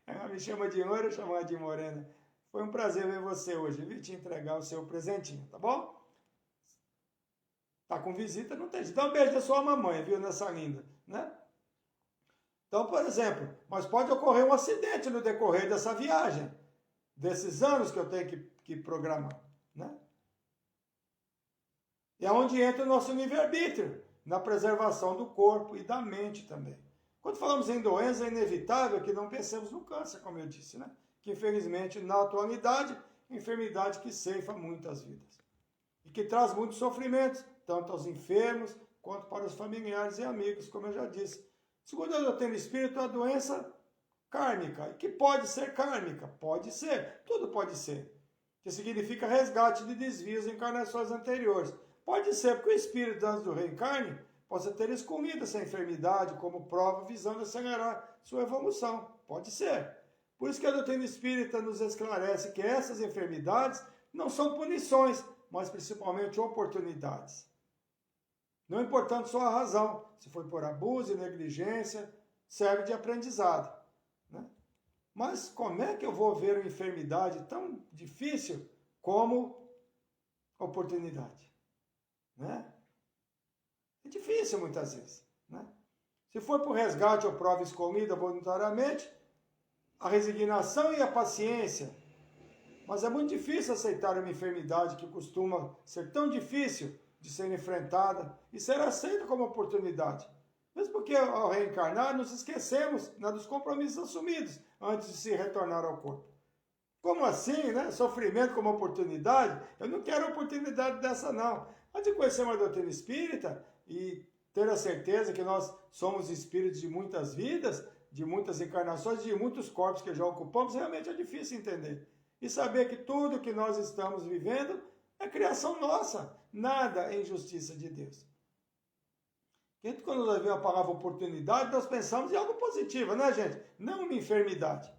S1: Ela me chama de loira, eu chamo ela de Morena. Foi um prazer ver você hoje, vim te entregar o seu presentinho, tá bom? Tá com visita, não tem. Dá um beijo da sua mamãe, viu, nessa linda, né? Então, por exemplo, mas pode ocorrer um acidente no decorrer dessa viagem, desses anos que eu tenho que programar, né? E é onde entra o nosso livre-arbítrio, na preservação do corpo e da mente também. Quando falamos em doença, é inevitável que não pensemos no câncer, como eu disse, né? Que infelizmente, na atualidade, é enfermidade que ceifa muitas vidas. E que traz muitos sofrimentos, tanto aos enfermos, quanto para os familiares e amigos, como eu já disse. Segundo a doutrina espírita, a doença kármica, e que pode ser kármica, pode ser, tudo pode ser, que significa resgate de desvios em encarnações anteriores. Pode ser porque o espírito, antes do reencarne, possa ter escolhido essa enfermidade como prova visando acelerar sua evolução. Pode ser. Por isso que a doutrina espírita nos esclarece que essas enfermidades não são punições, mas principalmente oportunidades. Não importando só a razão, se foi por abuso e negligência, serve de aprendizado, né? Mas como é que eu vou ver uma enfermidade tão difícil como oportunidade, né? É difícil muitas vezes, né? Se for por resgate ou prova escolhida voluntariamente, a resignação e a paciência. Mas é muito difícil aceitar uma enfermidade que costuma ser tão difícil de ser enfrentada e ser aceita como oportunidade. Mesmo porque ao reencarnar nos esquecemos, né, dos compromissos assumidos antes de se retornar ao corpo. Como assim, né? Sofrimento como oportunidade? Eu não quero oportunidade dessa não. Antes de conhecer uma doutrina espírita e ter a certeza que nós somos espíritos de muitas vidas, de muitas encarnações, de muitos corpos que já ocupamos, realmente é difícil entender. E saber que tudo que nós estamos vivendo é criação nossa, nada é injustiça de Deus. Então, quando nós vemos a palavra oportunidade, nós pensamos em algo positivo, né, gente? Não uma enfermidade.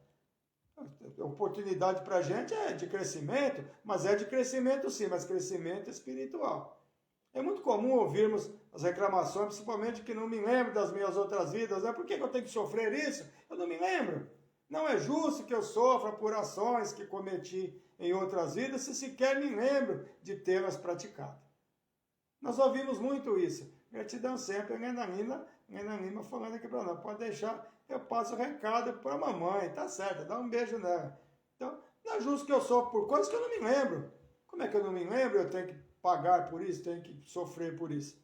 S1: A oportunidade para a gente é de crescimento, mas é de crescimento sim, mas crescimento espiritual. É muito comum ouvirmos as reclamações, principalmente que não me lembro das minhas outras vidas, né? Por que eu tenho que sofrer isso? Eu não me lembro. Não é justo que eu sofra por ações que cometi em outras vidas, se sequer me lembro de tê-las praticado. Nós ouvimos muito isso. Gratidão sempre, a Helena Lima falando aqui para nós. Pode deixar, eu passo o recado para a mamãe, tá certo, dá um beijo nela. Então, não é justo que eu sofra por coisas que eu não me lembro. Como é que eu não me lembro? Eu tenho que pagar por isso, tenho que sofrer por isso.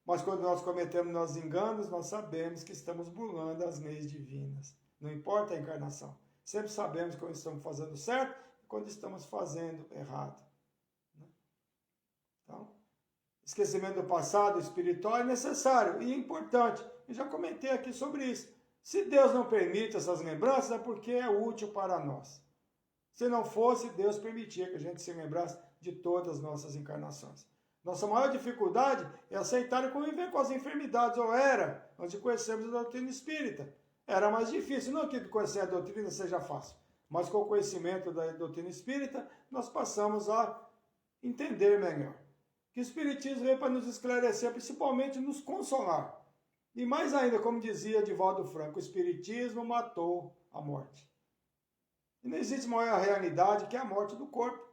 S1: Mas quando nós cometemos nossos enganos, nós sabemos que estamos burlando as leis divinas. Não importa a encarnação. Sempre sabemos quando estamos fazendo certo e quando estamos fazendo errado. Então, esquecimento do passado espiritual é necessário e importante. Eu já comentei aqui sobre isso. Se Deus não permite essas lembranças, é porque é útil para nós. Se não fosse, Deus permitia que a gente se lembrasse de todas as nossas encarnações. Nossa maior dificuldade é aceitar e conviver com as enfermidades, ou era, antes de conhecermos a doutrina espírita. Era mais difícil, não que conhecer a doutrina seja fácil, mas com o conhecimento da doutrina espírita, nós passamos a entender melhor. Que o Espiritismo veio para nos esclarecer, principalmente nos consolar. E mais ainda, como dizia Divaldo Franco, o Espiritismo matou a morte. E não existe maior realidade que a morte do corpo.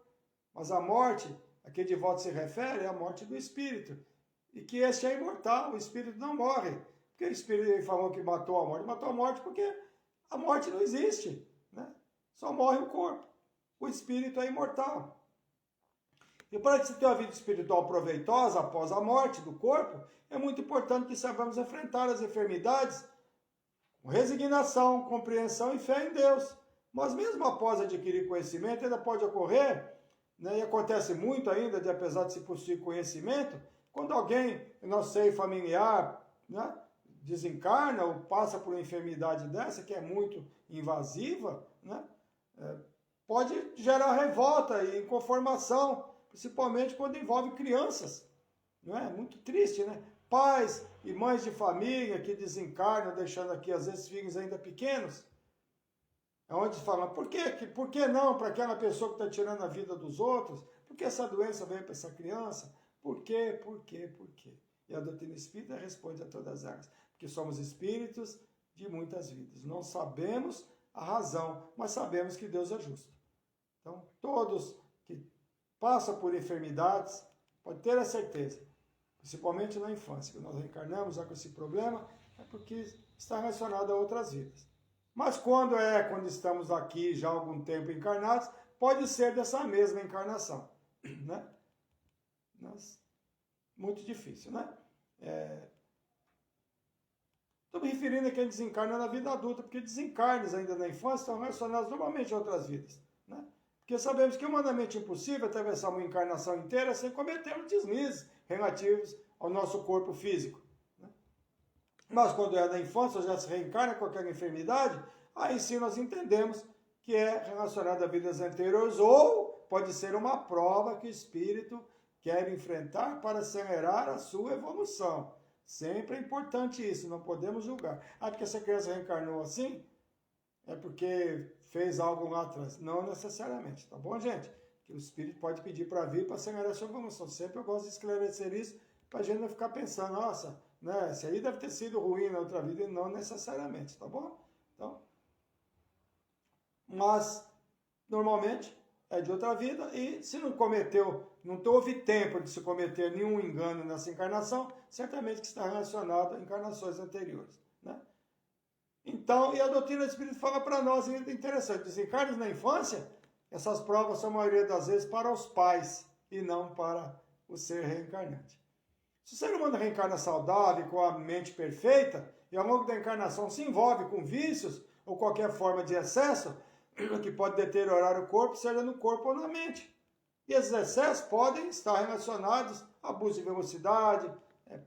S1: Mas a morte, a que Divaldo se refere, é a morte do espírito. E que este é imortal, o espírito não morre. Porque o espírito falou que matou a morte porque a morte não existe, né? Só morre o corpo. O espírito é imortal. E para se ter uma vida espiritual proveitosa após a morte do corpo, é muito importante que saibamos enfrentar as enfermidades com resignação, compreensão e fé em Deus. Mas mesmo após adquirir conhecimento, ainda pode ocorrer, né, e acontece muito ainda, apesar de se possuir conhecimento, quando alguém, não sei, familiar, né, desencarna ou passa por uma enfermidade dessa, que é muito invasiva, né, pode gerar revolta e inconformação, principalmente quando envolve crianças. Não é? Muito triste, né? Pais e mães de família que desencarnam, deixando aqui, às vezes, filhos ainda pequenos, onde falam, por que não para aquela pessoa que está tirando a vida dos outros? Por que essa doença veio para essa criança? Por quê? E a doutrina espírita responde a todas elas, porque somos espíritos de muitas vidas. Não sabemos a razão, mas sabemos que Deus é justo. Então, todos que passam por enfermidades, pode ter a certeza, principalmente na infância, que nós reencarnamos já com esse problema, é porque está relacionado a outras vidas. Mas quando estamos aqui já há algum tempo encarnados, pode ser dessa mesma encarnação, né? Mas, muito difícil, né? Estou me referindo a quem desencarna na vida adulta, porque desencarnes ainda na infância estão relacionados normalmente a outras vidas, né? Porque sabemos que é humanamente impossível atravessar uma encarnação inteira sem cometer os deslizes relativos ao nosso corpo físico, né? Mas quando é da infância, já se reencarna com aquela enfermidade, aí sim nós entendemos que é relacionado a vidas anteriores, ou pode ser uma prova que o espírito quer enfrentar para acelerar a sua evolução. Sempre é importante isso, não podemos julgar. Porque essa criança reencarnou assim, é porque fez algo lá atrás. Não necessariamente, tá bom, gente? Que o espírito pode pedir para vir para acelerar a sua evolução. Sempre eu gosto de esclarecer isso, para a gente não ficar pensando, nossa, né, esse aí deve ter sido ruim na outra vida, e não necessariamente, tá bom? Então, mas, normalmente, é de outra vida, e se não houve tempo de se cometer nenhum engano nessa encarnação, certamente que está relacionado a encarnações anteriores, né? Então, e a doutrina espírita fala para nós, interessante, desencarnes na infância, essas provas são a maioria das vezes para os pais, e não para o ser reencarnante. Se o ser humano reencarna saudável, com a mente perfeita, e ao longo da encarnação se envolve com vícios, ou qualquer forma de excesso, que pode deteriorar o corpo, seja no corpo ou na mente. E esses excessos podem estar relacionados a abuso de velocidade,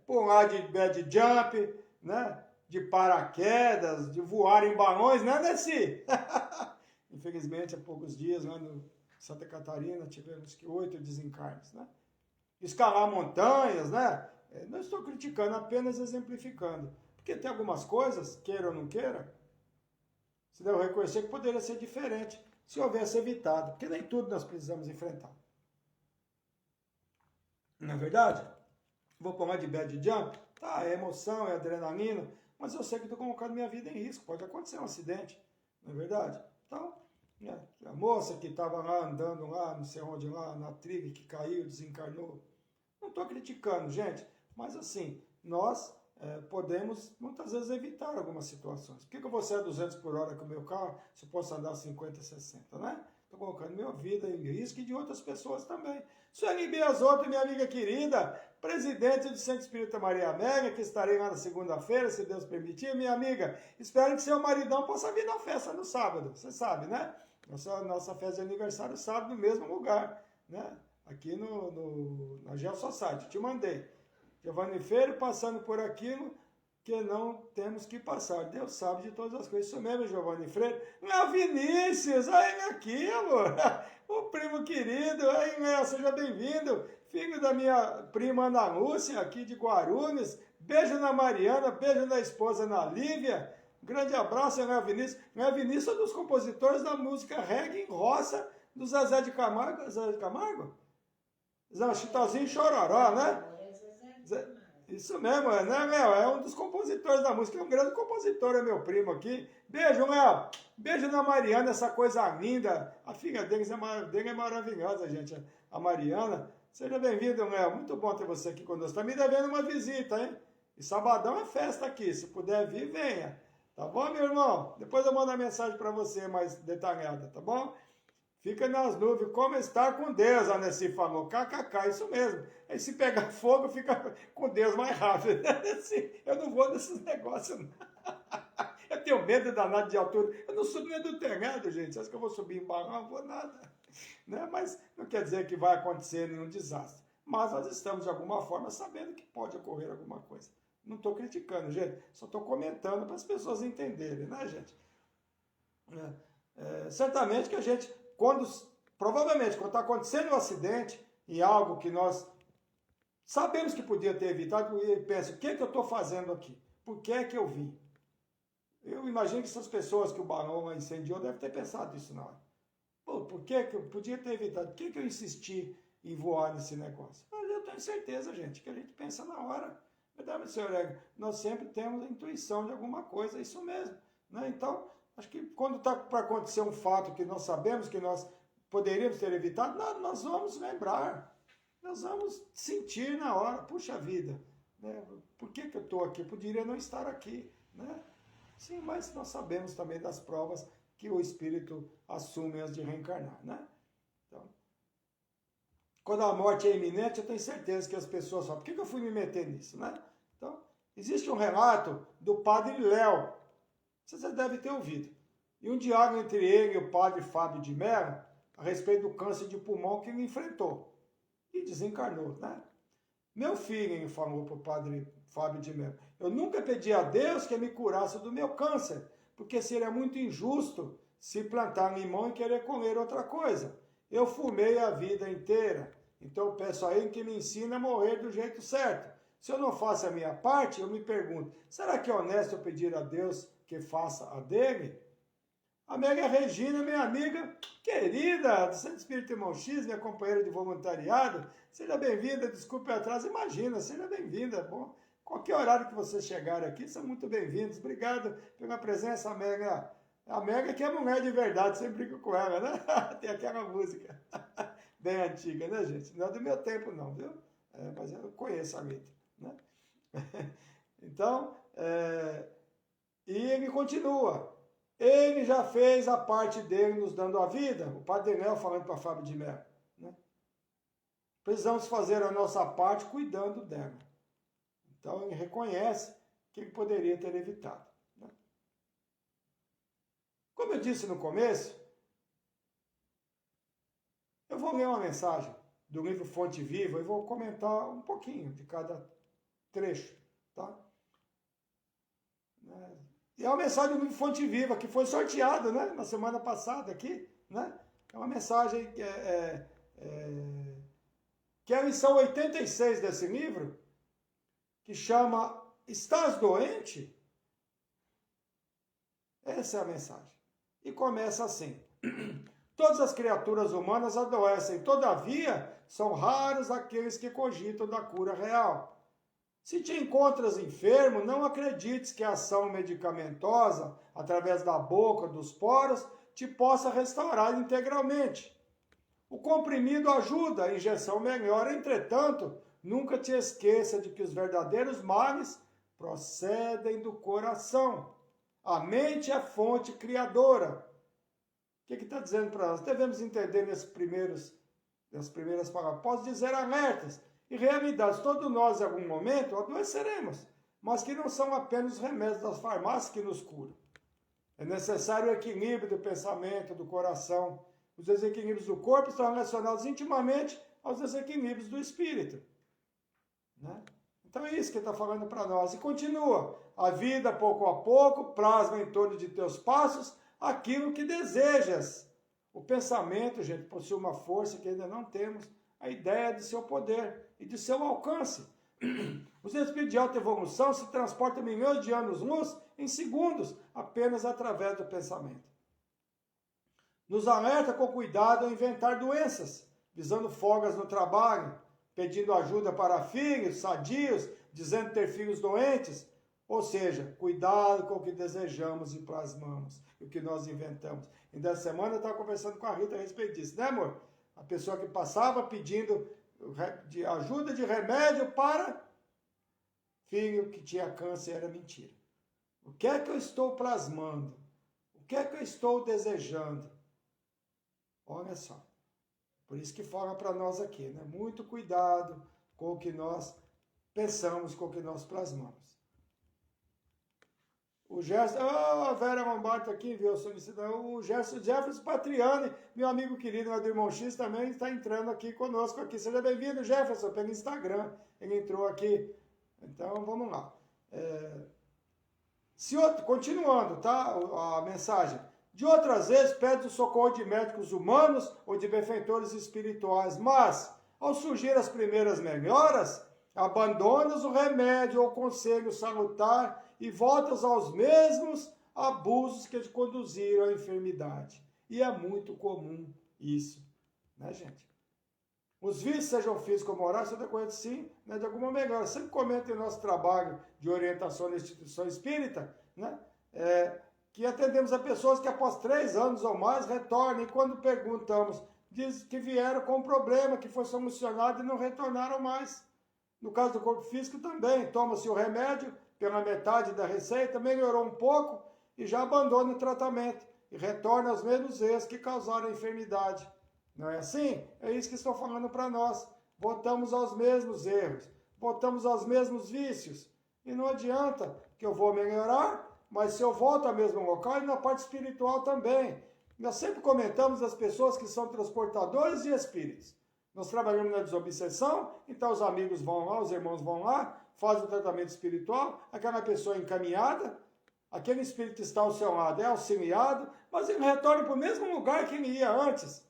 S1: pular de bad jump, né, de paraquedas, de voar em balões, né, Nessi? Infelizmente, há poucos dias, lá no Santa Catarina, tivemos 8 desencarnes, né? Escalar montanhas, né? Não estou criticando, apenas exemplificando. Porque tem algumas coisas, queira ou não queira, você deve reconhecer que poderia ser diferente se houvesse evitado, porque nem tudo nós precisamos enfrentar. Não é verdade? Vou pular de bad jump? Tá, é emoção, é adrenalina, mas eu sei que estou colocando minha vida em risco, pode acontecer um acidente, não é verdade? Então, a moça que estava lá andando lá, não sei onde lá, na trilha, que caiu, desencarnou. Não estou criticando, gente, mas assim, nós podemos muitas vezes evitar algumas situações. Por que eu vou sair a 200 por hora com o meu carro se eu posso andar 50, 60, né? Estou colocando minha vida em risco e de outras pessoas também. Sueli Biasotto, minha amiga querida, presidente do Centro Espírita Maria Amélia, que estarei lá na segunda-feira, se Deus permitir, minha amiga. Espero que seu maridão possa vir na festa no sábado, você sabe, né? Nossa festa de aniversário sábado no mesmo lugar, né? Aqui na Geo Society, te mandei. Giovanni Freire passando por aquilo que não temos que passar. Deus sabe de todas as coisas. Isso mesmo, Giovanni Freire. Léo Vinícius, aí aqui, amor. O primo querido, aí, Léo, seja bem-vindo. Filho da minha prima Ana Lúcia, aqui de Guarulhos. Beijo na Mariana, beijo na esposa Ana Lívia. Grande abraço, Léo Vinícius. Léo Vinícius é um dos compositores da música reggae em roça do Zezé de Camargo. Zezé de Camargo? Zé Chitãozinho Chororó, né? Isso mesmo, né, Léo? É um dos compositores da música, é um grande compositor, é meu primo aqui. Beijo, Léo. Beijo na Mariana, essa coisa linda. A filha dele é maravilhosa, gente, a Mariana. Seja bem-vindo, Léo. Muito bom ter você aqui conosco. Está me devendo uma visita, hein? E sabadão é festa aqui. Se puder vir, venha. Tá bom, meu irmão? Depois eu mando a mensagem para você mais detalhada, tá bom? Fica nas nuvens, como estar com Deus, a Nessi falou. KKK, isso mesmo. Aí se pegar fogo, fica com Deus mais rápido. Eu não vou nesses negócios, não. Eu tenho medo danado de altura. Eu não subo nem do telhado, gente. Acho que eu vou subir em balão, não vou nada. Né? Mas não quer dizer que vai acontecer nenhum desastre. Mas nós estamos, de alguma forma, sabendo que pode ocorrer alguma coisa. Não estou criticando, gente. Só estou comentando para as pessoas entenderem, né, gente? Certamente que a gente... provavelmente, quando está acontecendo um acidente e algo que nós sabemos que podia ter evitado, eu penso, o que é que eu estou fazendo aqui? Por que é que eu vim? Eu imagino que essas pessoas que o balão incendiou devem ter pensado isso na hora. Pô, por que eu podia ter evitado? Por que eu insisti em voar nesse negócio? Mas eu tenho certeza, gente, que a gente pensa na hora. Verdade, senhor Ego, nós sempre temos a intuição de alguma coisa, é isso mesmo. Né? Então, acho que quando está para acontecer um fato que nós sabemos que nós poderíamos ter evitado, nós vamos lembrar, nós vamos sentir na hora, puxa vida, né? Por que eu estou aqui? Poderia não estar aqui. Né? Sim, mas nós sabemos também das provas que o espírito assume antes de reencarnar. Né? Então, quando a morte é iminente, eu tenho certeza que as pessoas falam, por que eu fui me meter nisso? Né? Então, existe um relato do padre Léo, você deve ter ouvido, e um diálogo entre ele e o padre Fábio de Mello a respeito do câncer de pulmão que ele enfrentou e desencarnou. Né? Meu filho, ele falou para o padre Fábio de Mello, eu nunca pedi a Deus que me curasse do meu câncer, porque seria muito injusto se plantar limão e querer comer outra coisa. Eu fumei a vida inteira, então eu peço a ele que me ensine a morrer do jeito certo. Se eu não faço a minha parte, eu me pergunto, será que é honesto eu pedir a Deus que faça a dele? A Amélia Regina, minha amiga querida do Centro Espírita Irmão X, minha companheira de voluntariado, seja bem-vinda, desculpe o atraso, imagina, seja bem-vinda, bom, qualquer horário que vocês chegarem aqui, são muito bem-vindos, obrigado pela presença, Amélia. A Amélia que é mulher de verdade, sempre brinco com ela, né? Tem aquela música bem antiga, né, gente? Não é do meu tempo, não, viu? Mas eu conheço a letra, né? Então, e ele continua. Ele já fez a parte dele nos dando a vida. O padre Nel falando para Fábio de Mello. Né? Precisamos fazer a nossa parte cuidando dela. Então ele reconhece que ele poderia ter evitado. Né? Como eu disse no começo, eu vou ler uma mensagem do livro Fonte Viva e vou comentar um pouquinho de cada trecho. Tá? E é uma mensagem do Fonte Viva, que foi sorteada, né, na semana passada aqui. Né? É uma mensagem que é a lição 86 desse livro, que chama Estás doente? Essa é a mensagem. E começa assim. Todas as criaturas humanas adoecem, todavia são raros aqueles que cogitam da cura real. Se te encontras enfermo, não acredites que a ação medicamentosa, através da boca, dos poros, te possa restaurar integralmente. O comprimido ajuda, a injeção melhora, entretanto, nunca te esqueça de que os verdadeiros males procedem do coração. A mente é a fonte criadora. O que está dizendo para nós? Devemos entender nas primeiras palavras. Posso dizer alertas. E realidades, todos nós, em algum momento, adoeceremos, mas que não são apenas os remédios das farmácias que nos curam. É necessário o equilíbrio do pensamento, do coração. Os desequilíbrios do corpo estão relacionados intimamente aos desequilíbrios do espírito. Né? Então é isso que ele está falando para nós. E continua. A vida, pouco a pouco, plasma em torno de teus passos aquilo que desejas. O pensamento, gente, possui uma força que ainda não temos a ideia de seu poder e de seu alcance. Os espíritos de alta evolução se transportam milhões de anos-luz em segundos, apenas através do pensamento. Nos alerta com cuidado a inventar doenças, visando folgas no trabalho, pedindo ajuda para filhos sadios, dizendo ter filhos doentes. Ou seja, cuidado com o que desejamos e plasmamos, o que nós inventamos. E dessa semana eu estava conversando com a Rita a respeito disso, né, amor? A pessoa que passava pedindo de ajuda de remédio para filho que tinha câncer era mentira. O que é que eu estou plasmando? O que é que eu estou desejando? Olha só. Por isso que fala para nós aqui, né? Muito cuidado com o que nós pensamos, com o que nós plasmamos. O Gerson, a Vera Lombardo aqui, viu, solicitando. O Jefferson Patriani, meu amigo querido lá do Irmão X, também está entrando aqui conosco aqui. Seja bem-vindo, Jefferson, pelo Instagram. Ele entrou aqui. Então, vamos lá. Continuando, tá? A mensagem. De outras vezes, pede o socorro de médicos humanos ou de benfeitores espirituais, mas, ao surgir as primeiras melhoras, abandonas o remédio ou conselho salutar e voltas aos mesmos abusos que te conduziram à enfermidade. E é muito comum isso, né, gente? os vícios, sejam físicos ou morais, são decorrentes, sim, né, de alguma melhora. Sempre comenta em nosso trabalho de orientação na instituição espírita, né, que atendemos a pessoas que após 3 anos ou mais retornam, e quando perguntamos, diz que vieram com um problema, que foi solucionado e não retornaram mais. No caso do corpo físico também, toma-se o remédio pela metade da receita, melhorou um pouco e já abandona o tratamento e retorna aos mesmos erros que causaram a enfermidade. Não é assim? É isso que estou falando para nós. Voltamos aos mesmos erros, voltamos aos mesmos vícios. E não adianta que eu vou melhorar, mas se eu volto ao mesmo local, e na parte espiritual também. Nós sempre comentamos as pessoas que são transportadores de espíritos. Nós trabalhamos na desobsessão, então os amigos vão lá, os irmãos vão lá, fazem o tratamento espiritual, aquela pessoa é encaminhada, aquele espírito que está ao seu lado é auxiliado, mas ele retorna para o mesmo lugar que ele ia antes.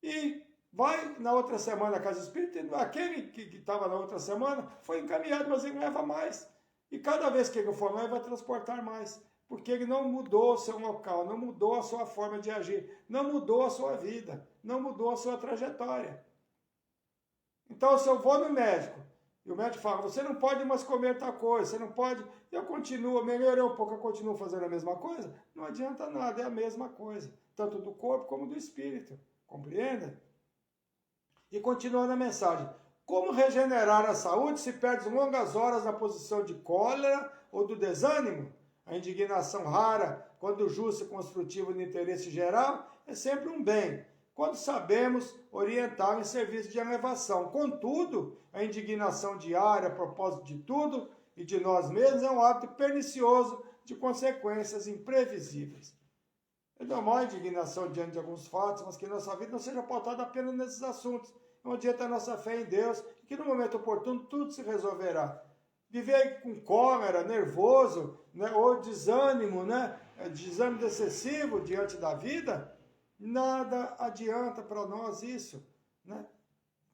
S1: E vai na outra semana à casa espírita, aquele que estava na outra semana foi encaminhado, mas ele leva mais. E cada vez que ele for lá, ele vai transportar mais. Porque ele não mudou o seu local, não mudou a sua forma de agir, não mudou a sua vida, não mudou a sua trajetória. Então, se eu vou no médico, e o médico fala, você não pode mais comer tal coisa, você não pode, eu continuo, melhorei um pouco, eu continuo fazendo a mesma coisa, não adianta nada, é a mesma coisa, tanto do corpo como do espírito, compreende? E continuando a mensagem, como regenerar a saúde se perde longas horas na posição de cólera ou do desânimo? A indignação rara, quando justa e construtiva no interesse geral, é sempre um bem, quando sabemos orientar em serviço de elevação. Contudo, a indignação diária a propósito de tudo e de nós mesmos é um hábito pernicioso de consequências imprevisíveis. É normal a indignação diante de alguns fatos, mas que nossa vida não seja pautada apenas nesses assuntos. Onde entra a nossa fé em Deus, e que no momento oportuno tudo se resolverá. Viver com cólera, nervoso, né, ou desânimo, né, desânimo excessivo diante da vida, nada adianta para nós isso. Né?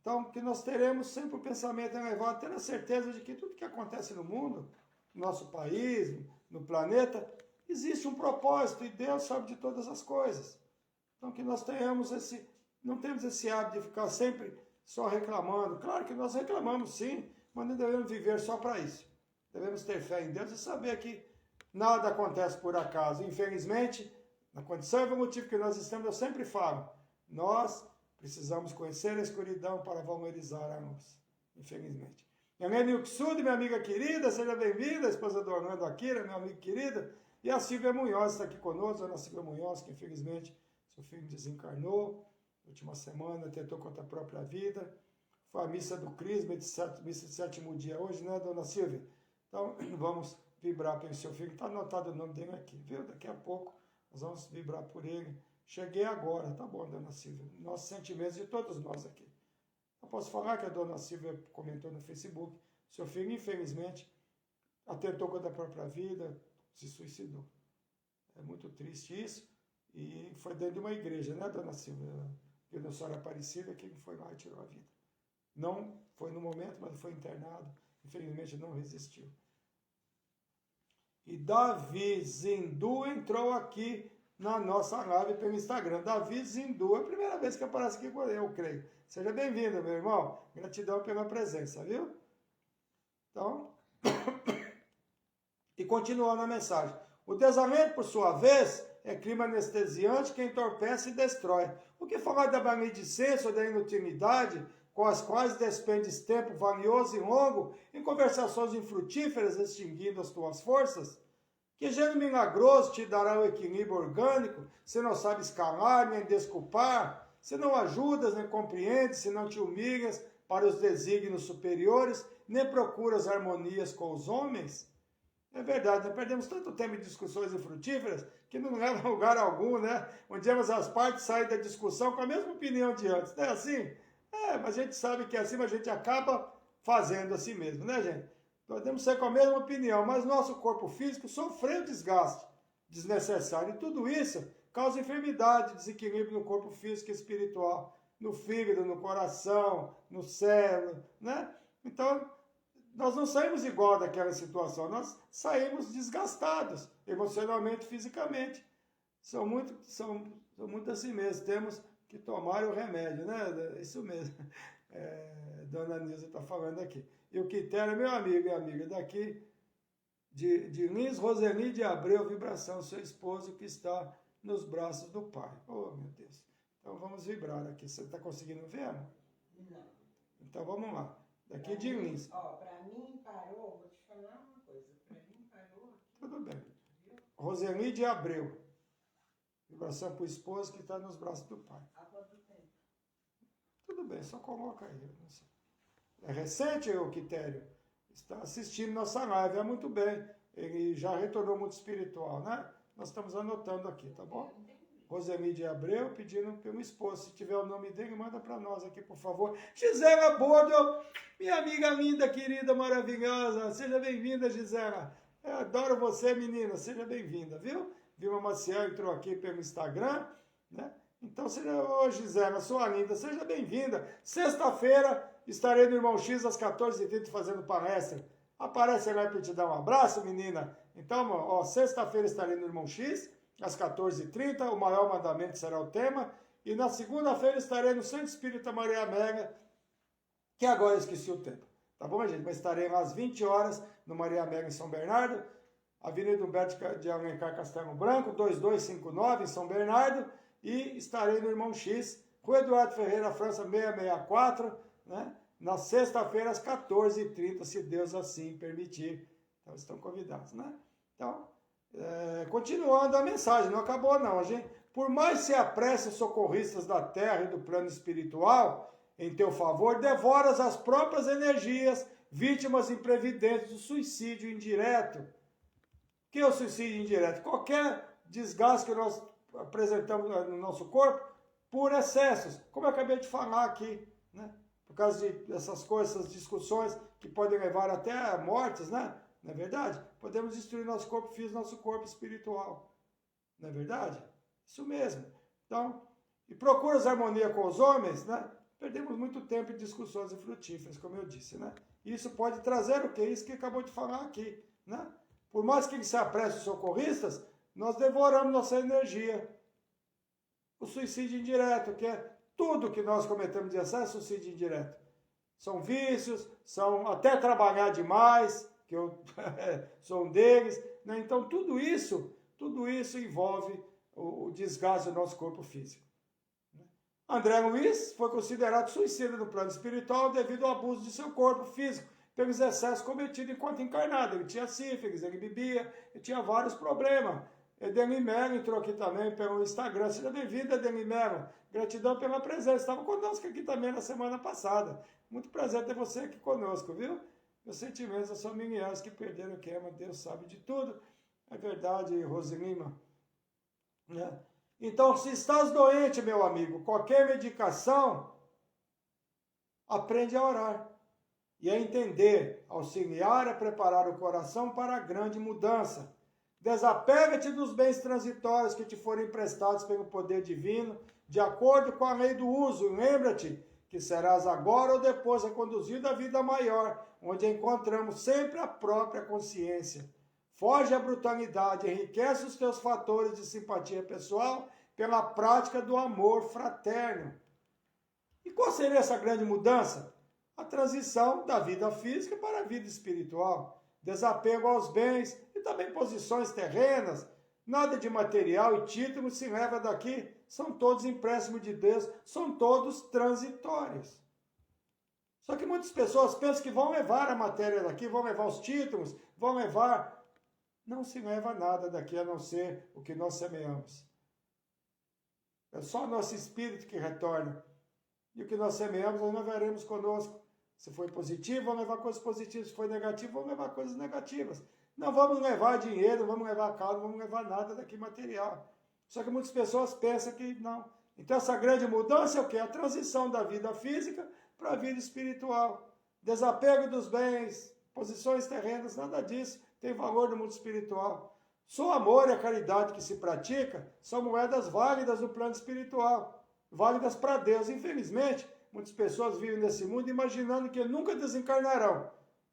S1: Então, que nós teremos sempre o pensamento elevado, tendo a certeza de que tudo que acontece no mundo, no nosso país, no planeta, existe um propósito e Deus sabe de todas as coisas. Então, que nós não temos esse hábito de ficar sempre só reclamando. Claro que nós reclamamos sim, mas não devemos viver só para isso. Devemos ter fé em Deus e saber que nada acontece por acaso. Infelizmente, na condição evolutiva que nós estamos, eu sempre falo, nós precisamos conhecer a escuridão para valorizar a luz. Infelizmente. Helene Uxude, minha amiga querida, seja bem-vinda, a esposa do Orlando Akira, minha amiga querida. E a Silvia Munhoz está aqui conosco, a Ana Silvia Munhoz, que infelizmente seu filho desencarnou na última semana, tentou contra a própria vida. Foi a missa do Crisma, missa de 7º dia hoje, né, dona Silvia? Então, vamos vibrar pelo seu filho. Está anotado o nome dele aqui, viu? Daqui a pouco nós vamos vibrar por ele. Cheguei agora, tá bom, dona Silvia? Nossos sentimentos de todos nós aqui. Eu posso falar que a dona Silvia comentou no Facebook. Seu filho, infelizmente, atentou contra a própria vida, se suicidou. É muito triste isso. E foi dentro de uma igreja, né, dona Silvia? A Nossa Senhora Aparecida, que foi lá e tirou a vida. Não foi no momento, mas foi internado. Infelizmente não resistiu. E Davi Zindu entrou aqui na nossa live pelo Instagram. Davi Zindu, é a primeira vez que aparece aqui com eu creio. Seja bem-vindo, meu irmão. Gratidão pela presença, viu? Então, e continuando a mensagem. O desalento, por sua vez, é clima anestesiante que entorpece e destrói. O que falar da maledicência ou da inutilidade, com as quais despendes tempo valioso e longo em conversações infrutíferas, extinguindo as tuas forças? Que gênio milagroso te dará o equilíbrio orgânico, se não sabes calar nem desculpar, se não ajudas nem compreendes, se não te humilhas para os desígnios superiores, nem procuras harmonias com os homens? É verdade, nós perdemos tanto tempo em discussões infrutíferas que não leva a lugar algum, né? Onde ambas as partes saem da discussão com a mesma opinião de antes, não é assim? Mas a gente sabe que é assim, mas a gente acaba fazendo assim mesmo, né, gente? Podemos ser com a mesma opinião, mas nosso corpo físico sofreu desgaste desnecessário. E tudo isso causa enfermidade, desequilíbrio no corpo físico e espiritual, no fígado, no coração, no cérebro, né? Então, nós não saímos igual daquela situação, nós saímos desgastados, emocionalmente, fisicamente. São muito assim mesmo, temos que tomarem o remédio, né? Isso mesmo. Dona Nilza está falando aqui. E o Quitério é meu amigo e amiga daqui, de Lins Roseli de Abreu, vibração, seu esposo que está nos braços do Pai. Oh, meu Deus. Então vamos vibrar aqui. Você está conseguindo ver, amor?
S2: Não.
S1: Então vamos lá. Daqui de Lins.
S2: Ó, para mim parou, vou te falar uma coisa. Para mim parou aqui.
S1: Tudo bem. Roseli de Abreu. Vibração para o esposo que está nos braços do Pai.
S2: Há quanto tempo?
S1: Tudo bem, só coloca aí. É recente o Quitério? Está assistindo nossa live, é muito bem. Ele já retornou muito espiritual, né? Nós estamos anotando aqui, tá bom? Roseli de Abreu pedindo pelo esposo. Se tiver o nome dele, manda para nós aqui, por favor. Gisela Bordo, minha amiga linda, querida, maravilhosa. Seja bem-vinda, Gisela. Eu adoro você, menina. Seja bem-vinda, viu? Vilma Maciel entrou aqui pelo Instagram, né? Então, Gisela, sua linda, seja bem-vinda. Sexta-feira estarei no Irmão X às 14h30 fazendo palestra. Aparece lá para te dar um abraço, menina. Então, ó, sexta-feira estarei no Irmão X às 14h30. O maior mandamento será o tema. E na segunda-feira estarei no Centro Espírita Maria Amélia, que agora eu esqueci o tempo. Tá bom, gente? Mas estarei lá às 20 horas no Maria Amélia, em São Bernardo. Avenida Humberto de Alencar Castelo Branco, 2259, em São Bernardo. E estarei no Irmão X, Rua Eduardo Ferreira, França 664, né? Na sexta-feira, às 14h30, se Deus assim permitir. Então, estão convidados, né? Então, continuando a mensagem, não acabou não, gente. Por mais se apresse os socorristas da terra e do plano espiritual, em teu favor, devoras as próprias energias, vítimas imprevidentes do suicídio indireto. O que é o suicídio indireto? Qualquer desgaste que nós apresentamos no nosso corpo por excessos, como eu acabei de falar aqui, né? Por causa dessas coisas, essas discussões que podem levar até a mortes, né? Não é verdade? Podemos destruir nosso corpo físico, nosso corpo espiritual. Não é verdade? Isso mesmo. Então, e procuras harmonia com os homens, né? Perdemos muito tempo em discussões infrutíferas, como eu disse, né? E isso pode trazer o que? Isso que acabou de falar aqui, né? Por mais que se apresse os socorristas, nós devoramos nossa energia. O suicídio indireto, que é tudo que nós cometemos de excesso, é suicídio indireto. São vícios, são até trabalhar demais, que eu sou um deles, né? Então tudo isso envolve o desgaste do nosso corpo físico. André Luiz foi considerado suicida no plano espiritual devido ao abuso de seu corpo físico, pelos excessos cometidos enquanto encarnado. Ele tinha sífilis, ele bebia, ele tinha vários problemas. Edeni Melo entrou aqui também pelo Instagram. Seja bem-vinda, Edeni Melo. Gratidão pela presença. Estava conosco aqui também na semana passada. Muito prazer ter você aqui conosco, viu? Meus sentimentos às familiares que perderam quem ama, Deus sabe de tudo. É verdade, Rosilima. Né? Então, se estás doente, meu amigo, qualquer medicação, aprende a orar. E a entender, auxiliar a preparar o coração para a grande mudança. Desapega-te dos bens transitórios que te forem emprestados pelo poder divino, de acordo com a lei do uso. Lembra-te que serás agora ou depois reconduzido à vida maior, onde encontramos sempre a própria consciência. Foge à brutalidade, enriquece os teus fatores de simpatia pessoal pela prática do amor fraterno. E qual seria essa grande mudança? A transição da vida física para a vida espiritual. Desapego aos bens e também posições terrenas. Nada de material e título se leva daqui. São todos empréstimos de Deus, são todos transitórios. Só que muitas pessoas pensam que vão levar a matéria daqui, vão levar os títulos, vão levar... Não se leva nada daqui a não ser o que nós semeamos. É só o nosso espírito que retorna. E o que nós semeamos, nós levaremos conosco. Se foi positivo, vamos levar coisas positivas. Se foi negativo, vamos levar coisas negativas. Não vamos levar dinheiro, não vamos levar carro, não vamos levar nada daqui material. Só que muitas pessoas pensam que não. Então essa grande mudança é o quê? A transição da vida física para a vida espiritual. Desapego dos bens, posições terrenas, nada disso tem valor no mundo espiritual. Só o amor e a caridade que se pratica são moedas válidas no plano espiritual. Válidas para Deus. Infelizmente, muitas pessoas vivem nesse mundo imaginando que nunca desencarnarão,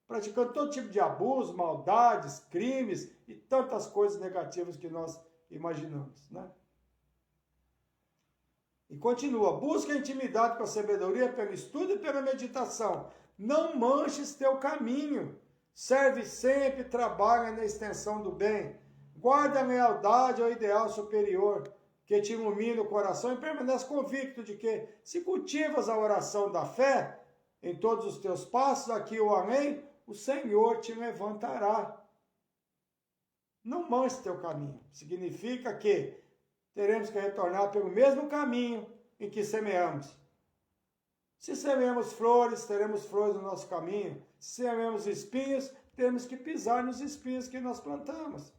S1: praticando todo tipo de abuso, maldades, crimes e tantas coisas negativas que nós imaginamos, né? E continua, busca intimidade com a sabedoria pelo estudo e pela meditação. Não manches teu caminho. Serve sempre, trabalha na extensão do bem. Guarda a lealdade ao ideal superior, que te ilumina o coração e permanece convicto de que, se cultivas a oração da fé em todos os teus passos, aqui ou além, o Senhor te levantará. Não manches teu caminho. Significa que teremos que retornar pelo mesmo caminho em que semeamos. Se semeamos flores, teremos flores no nosso caminho. Se semeamos espinhos, temos que pisar nos espinhos que nós plantamos.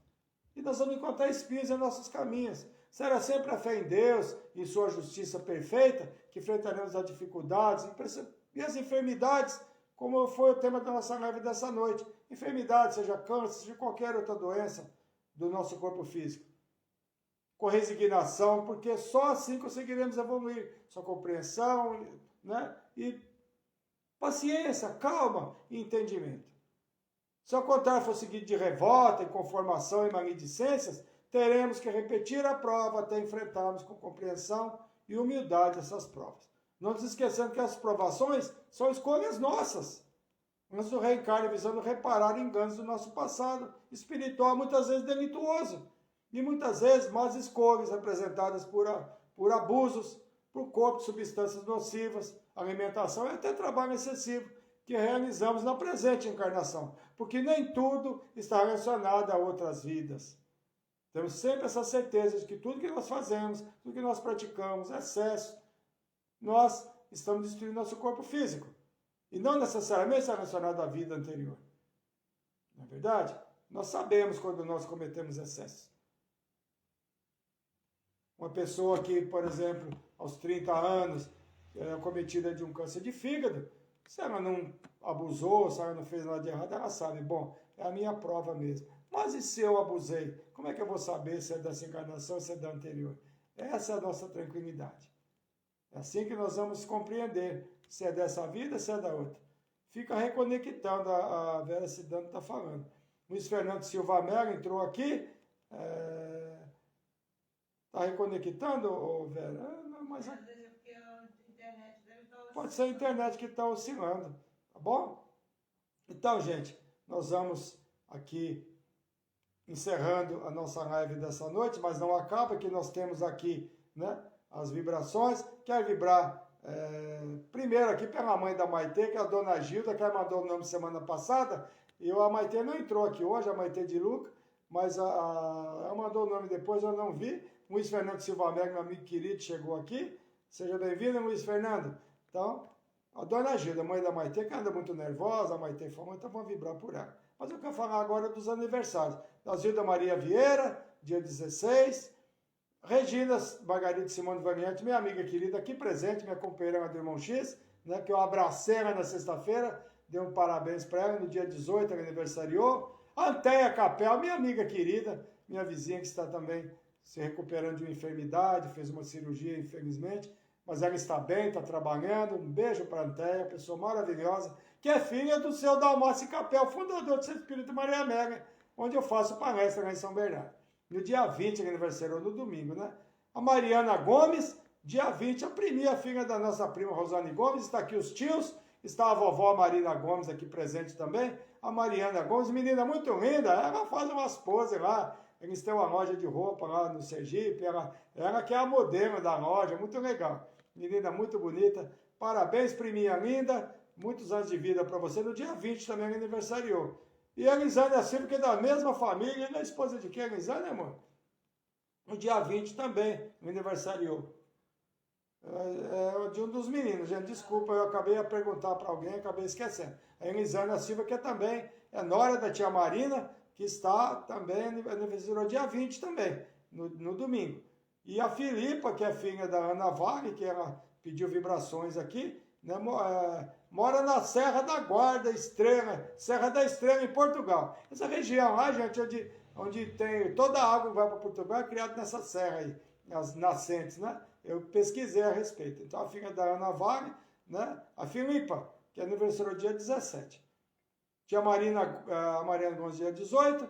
S1: E nós vamos encontrar espinhos em nossos caminhos. Será sempre a fé em Deus e sua justiça perfeita que enfrentaremos as dificuldades e as enfermidades, como foi o tema da nossa live dessa noite. Enfermidade, seja câncer, seja qualquer outra doença do nosso corpo físico. Com resignação, porque só assim conseguiremos evoluir. Sua compreensão, né? E paciência, calma e entendimento. Se ao contrário for seguido de revolta, inconformação e maledicências, teremos que repetir a prova até enfrentarmos com compreensão e humildade essas provas. Não nos esquecendo que as provações são escolhas nossas. Antes do reencarne, visando reparar enganos do nosso passado espiritual, muitas vezes delituoso. E muitas vezes más escolhas representadas por abusos, por corpo de substâncias nocivas, alimentação e até trabalho excessivo que realizamos na presente encarnação. Porque nem tudo está relacionado a outras vidas. Temos sempre essa certeza de que tudo que nós fazemos, tudo que nós praticamos, excesso, nós estamos destruindo nosso corpo físico. E não necessariamente está relacionado à vida anterior. Não é verdade? Nós sabemos quando nós cometemos excessos. Uma pessoa que, por exemplo, aos 30 anos, é cometida de um câncer de fígado, se ela não abusou, se ela não fez nada de errado, ela sabe, bom, é a minha prova mesmo. Mas e se eu abusei? Como é que eu vou saber se é dessa encarnação ou se é da anterior? Essa é a nossa tranquilidade. É assim que nós vamos compreender se é dessa vida ou se é da outra. Fica reconectando, a Vera Cidano está falando. Luiz Fernando Silva Melo entrou aqui. Está reconectando, Vera? Não, mas pode ser a internet que está oscilando, tá bom? Então, gente, nós vamos aqui encerrando a nossa live dessa noite, mas não acaba, que nós temos aqui, né, as vibrações. Quer vibrar primeiro aqui pela mãe da Maitê, que é a dona Gilda, que ela mandou o nome semana passada, e a Maitê não entrou aqui hoje, a Maitê de Luca, mas ela mandou o nome depois, eu não vi. Luiz Fernando Silva Melo, meu amigo querido, chegou aqui. Seja bem-vindo, Luiz Fernando. Então, a dona Gilda, mãe da Maitê, que anda muito nervosa, a Maitê falou, então vamos vibrar por ela. Mas eu quero falar agora dos aniversários. Da Gilda Maria Vieira, dia 16. Regina Margarida Simone Variante, minha amiga querida, aqui presente, minha companheira do Irmão X, né, que eu abracei ela na sexta-feira, dei um parabéns para ela, no dia 18 ela aniversariou. Anteia Capel, minha amiga querida, minha vizinha que está também se recuperando de uma enfermidade, fez uma cirurgia, infelizmente, mas ela está bem, está trabalhando. Um beijo para a Anteia, pessoa maravilhosa, que é filha do seu Dalmácio Capel, fundador do Centro Espírita Maria Mega, onde eu faço palestra lá em São Bernardo. No dia 20, aniversário no domingo, né? A Mariana Gomes, dia 20, a filha da nossa prima Rosane Gomes, está aqui os tios, está a vovó Marina Gomes aqui presente também, a Mariana Gomes, menina muito linda, ela faz umas poses lá, eles têm uma loja de roupa lá no Sergipe, ela que é a modelo da loja, muito legal, menina muito bonita, parabéns priminha linda, muitos anos de vida para você, no dia 20 também aniversariou. E a Elisânia Silva, que é da mesma família, e a esposa de quem, Elisânia, amor? No dia 20 também, no aniversariou. De um dos meninos, gente, desculpa, eu acabei a perguntar para alguém, acabei esquecendo. A Elisânia Silva, que também é nora da tia Marina, que está também, aniversariou dia 20 também, no domingo. E a Filipa, que é filha da Ana Vale, que ela pediu vibrações aqui, né, mora na Serra da Guarda Estrela, Serra da Estrela, em Portugal. Essa região lá, gente, onde tem toda a água que vai para Portugal, é criada nessa serra aí, as nascentes, né? Eu pesquisei a respeito. Então, a filha da Ana Vale, né? A Filipa, que é aniversário dia 17. Tia a Mariana Gomes, dia 18.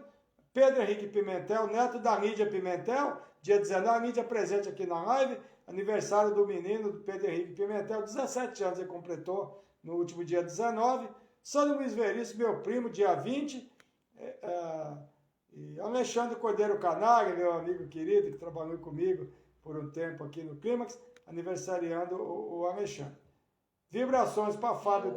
S1: Pedro Henrique Pimentel, neto da Lídia Pimentel, dia 19. A Lídia presente aqui na live. aniversário do menino, do Pedro Henrique Pimentel, 17 anos ele completou no último dia 19. São Luís Veríssimo, meu primo, dia 20. E Alexandre Cordeiro Canário, meu amigo querido, que trabalhou comigo por um tempo aqui no Clímax, aniversariando o Alexandre. Vibrações para Fábio.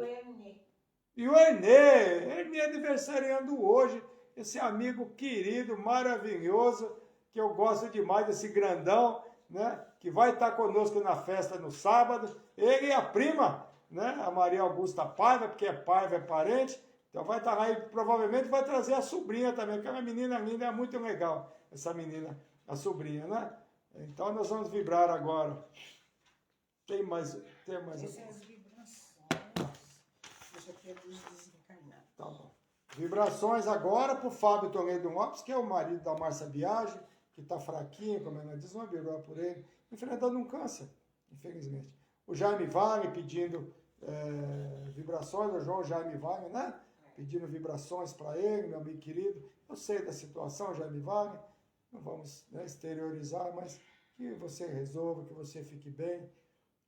S1: E o Ernê aniversariando hoje, esse amigo querido, maravilhoso, que eu gosto demais, desse grandão, né? Que vai estar conosco na festa no sábado. Ele e a prima, né? A Maria Augusta Paiva, porque Paiva é parente. Então vai estar lá e provavelmente vai trazer a sobrinha também, que é uma menina linda, é muito legal, essa menina, a sobrinha, né? Então nós vamos vibrar agora. Tem mais.
S2: Essas vibrações. Deixa eu ter luz desencarnada.
S1: Tá bom. Vibrações agora para o Fábio Toledo Lopes, que é o marido da Márcia Biagi, que está fraquinho, como ela diz, uma virou por ele, enfrentando um câncer, infelizmente. O Jaime Wagner pedindo vibrações, o João Jaime Wagner, né? Pedindo vibrações para ele, meu amigo querido. Eu sei da situação, Jaime Wagner, não vamos exteriorizar, mas que você resolva, que você fique bem,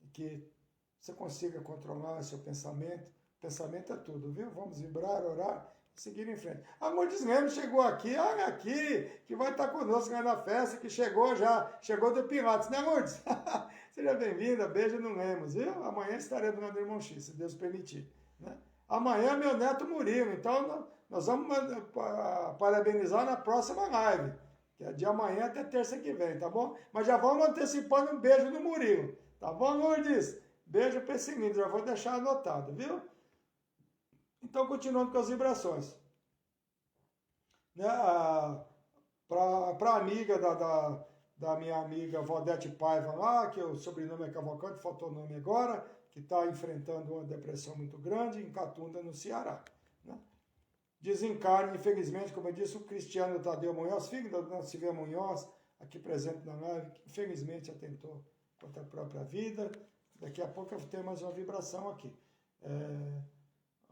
S1: e que você consiga controlar seu pensamento. Pensamento é tudo, viu? Vamos vibrar, orar, seguir em frente. A Lourdes Lemos chegou aqui, olha aqui, que vai estar conosco na festa, que chegou do Pilates, né, Lourdes? Seja bem-vinda, beijo no Lemos, viu? Amanhã estaremos no Irmão X, se Deus permitir, né? Amanhã é meu neto Murilo, então nós vamos parabenizar na próxima live, que é de amanhã até terça que vem, tá bom? Mas já vamos antecipando um beijo no Murilo, tá bom, Lourdes? Beijo para esse lindo, já vou deixar anotado, viu? Então, continuando com as vibrações. Né? Para a amiga da minha amiga Valdete Paiva lá, que o sobrenome é Cavalcante, faltou o nome agora, que está enfrentando uma depressão muito grande em Catunda, no Ceará. Né? Desencarne, infelizmente, como eu disse, o Cristiano Tadeu Munhoz, filho da dona Silvia Munhoz, aqui presente na live, que infelizmente atentou contra a própria vida. Daqui a pouco eu vou ter mais uma vibração aqui.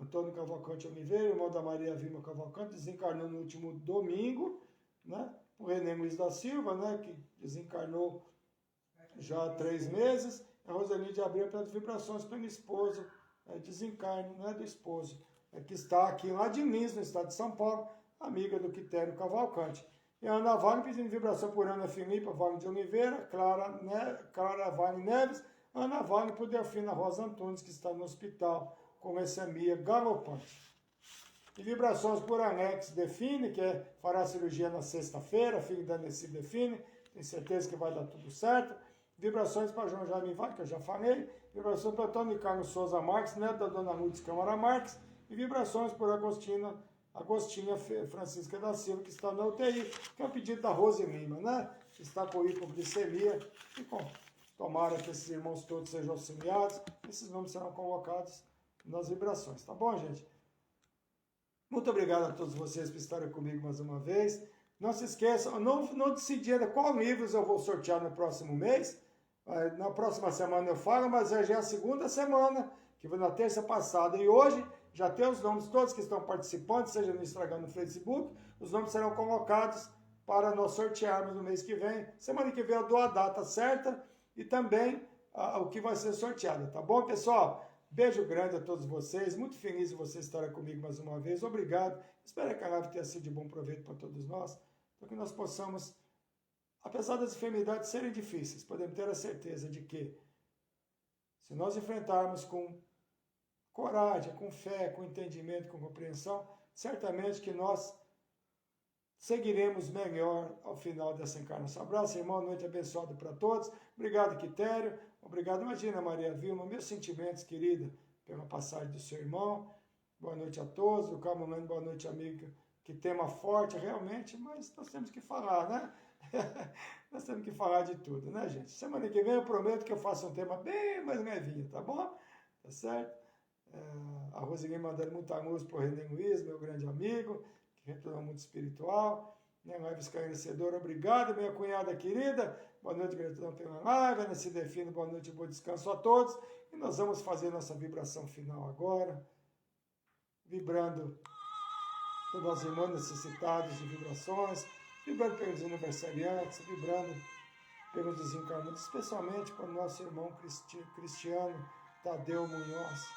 S1: Antônio Cavalcante Oliveira, irmão da Maria Vilma Cavalcante, desencarnou no último domingo, né? O René Luiz da Silva, né? Que desencarnou já há 3 meses. A Roseli de Abreu pelas vibrações pelo esposo, desencarne, né? Do esposo, que está aqui lá de Lins, no estado de São Paulo, amiga do Quitério Cavalcante. E a Ana Vale pedindo vibração por Ana Filipa Vale de Oliveira, Clara Vale Neves, Ana Vale por Delfina Rosa Antunes, que está no hospital com leucemia galopante. E vibrações por Alex Define, que fará cirurgia na sexta-feira, filho da Nessi Define, tenho certeza que vai dar tudo certo. Vibrações para João Jaime Vale, que eu já falei. Vibrações para Antônio Carlos Souza Marques, neto da dona Lourdes Câmara Marques. E vibrações por Agostinha Francisca da Silva, que está na UTI, que é um pedido da Rose Lima, né? Que está com hipoglicemia. E tomara que esses irmãos todos sejam auxiliados. Esses nomes serão colocados nas vibrações, tá bom, gente? Muito obrigado a todos vocês por estarem comigo mais uma vez. Não se esqueçam, não decidi ainda qual livros eu vou sortear no próximo mês. Na próxima semana eu falo, mas já é a segunda semana, que foi na terça passada. E hoje já tem os nomes todos que estão participando, seja no Instagram, no Facebook. Os nomes serão colocados para nós sortearmos no mês que vem. Semana que vem eu dou a data certa e também o que vai ser sorteado, tá bom, pessoal? Beijo grande a todos vocês, muito feliz de vocês estarem comigo mais uma vez, obrigado. Espero que a live tenha sido de bom proveito para todos nós, para que nós possamos, apesar das enfermidades serem difíceis, podemos ter a certeza de que, se nós enfrentarmos com coragem, com fé, com entendimento, com compreensão, certamente que nós seguiremos melhor ao final dessa encarnação. Abraço, irmão, noite abençoada para todos. Obrigado, Quitério. Obrigado, imagina, Maria Vilma, meus sentimentos, querida, pela passagem do seu irmão. Boa noite a todos. O Camulano, boa noite, amiga. Que tema forte, realmente, mas nós temos que falar, né? Nós temos que falar de tudo, né, gente? Semana que vem eu prometo que eu faço um tema bem mais levinho, tá bom? Tá certo? A Roseli mandando muita luz para o René Luiz, meu grande amigo, que retornou muito espiritual. Minha live esclarecedora, obrigado, minha cunhada querida. Boa noite, gratidão pela live. Ana se define, boa noite e bom descanso a todos. E nós vamos fazer nossa vibração final agora, vibrando pelos nossos irmãos necessitados de vibrações, vibrando pelos aniversariantes, vibrando pelos desencarnados, especialmente para o nosso irmão Cristiano Tadeu Munhoz,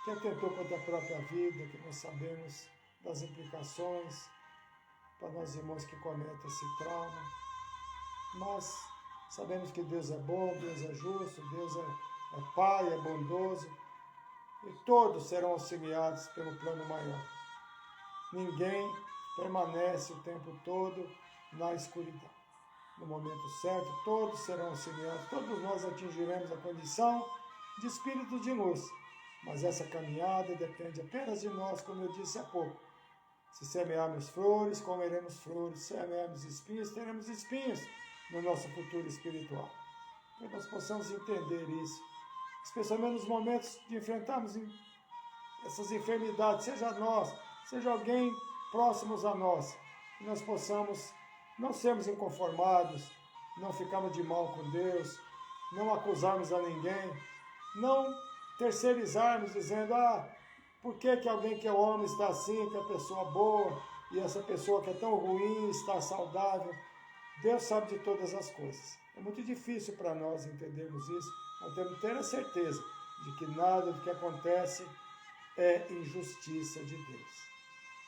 S1: que atentou contra a própria vida, que nós sabemos das implicações para nós irmãos que cometem esse trauma, mas sabemos que Deus é bom, Deus é justo, Deus é Pai, é bondoso, e todos serão auxiliados pelo plano maior. Ninguém permanece o tempo todo na escuridão. No momento certo, todos serão auxiliados, todos nós atingiremos a condição de espírito de luz, mas essa caminhada depende apenas de nós, como eu disse há pouco. Se semearmos flores, comeremos flores, se semearmos espinhos, teremos espinhos no nosso futuro espiritual. Que nós possamos entender isso, especialmente nos momentos de enfrentarmos essas enfermidades, seja nós, seja alguém próximos a nós, que nós possamos não sermos inconformados, não ficarmos de mal com Deus, não acusarmos a ninguém, não terceirizarmos dizendo, por que alguém que eu amo está assim, que é pessoa boa, e essa pessoa que é tão ruim está saudável. Deus sabe de todas as coisas. É muito difícil para nós entendermos isso, mas temos que ter a certeza de que nada do que acontece é injustiça de Deus.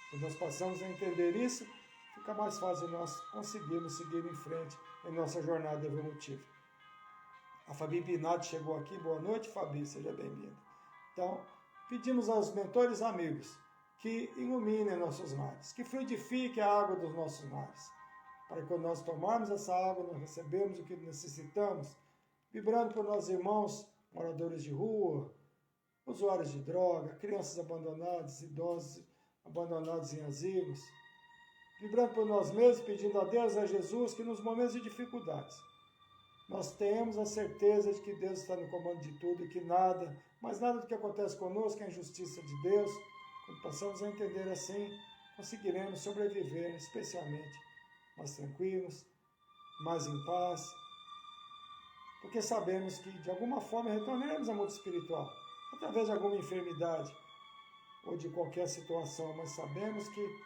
S1: Quando nós passamos a entender isso, fica mais fácil nós conseguirmos seguir em frente em nossa jornada evolutiva. A Fabi Binati chegou aqui. Boa noite, Fabi, seja bem-vinda. Então, pedimos aos mentores amigos que iluminem nossos mares, que fluidifiquem a água dos nossos mares, para que quando nós tomarmos essa água, nós recebemos o que necessitamos, vibrando por nossos irmãos, moradores de rua, usuários de droga, crianças abandonadas, idosos abandonados em asilos, vibrando por nós mesmos, pedindo a Deus, a Jesus, que nos momentos de dificuldades, nós temos a certeza de que Deus está no comando de tudo e que nada, mas nada do que acontece conosco é a injustiça de Deus. Quando passamos a entender assim, conseguiremos sobreviver, especialmente mais tranquilos, mais em paz, porque sabemos que de alguma forma retornaremos ao mundo espiritual, através de alguma enfermidade ou de qualquer situação, mas sabemos que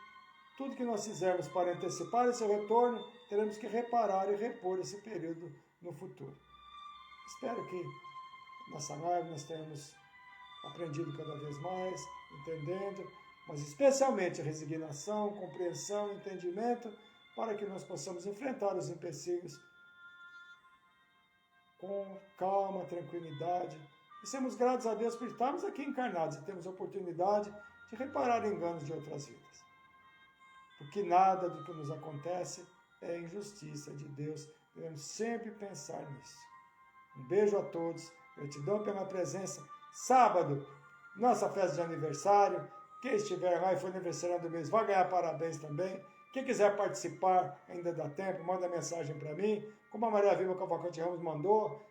S1: tudo que nós fizermos para antecipar esse retorno, teremos que reparar e repor esse período no futuro. Espero que nessa live nós tenhamos aprendido cada vez mais, entendendo, mas especialmente a resignação, compreensão, entendimento, para que nós possamos enfrentar os empecilhos com calma, tranquilidade, e sermos gratos a Deus por estarmos aqui encarnados e termos a oportunidade de reparar enganos de outras vidas. Porque nada do que nos acontece é injustiça de Deus. Devemos sempre pensar nisso. Um beijo a todos. Gratidão pela presença. Sábado, nossa festa de aniversário. Quem estiver lá e for aniversariante do mês vai ganhar parabéns também. Quem quiser participar, ainda dá tempo, manda mensagem para mim. Como a Maria Vilma Cavalcante Ramos mandou,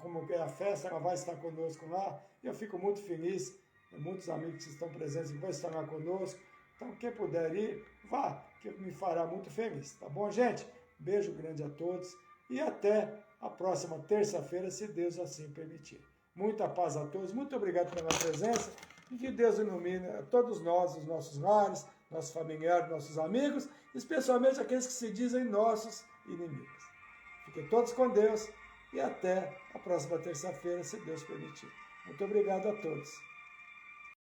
S1: como é a festa, ela vai estar conosco lá. E eu fico muito feliz. Tem muitos amigos que estão presentes que vão estar lá conosco. Então, quem puder ir, vá, que me fará muito feliz. Tá bom, gente? Beijo grande a todos e até a próxima terça-feira, se Deus assim permitir. Muita paz a todos, muito obrigado pela presença e que Deus ilumine a todos nós, os nossos lares, nossos familiares, nossos amigos, especialmente aqueles que se dizem nossos inimigos. Fiquem todos com Deus e até a próxima terça-feira, se Deus permitir. Muito obrigado a todos.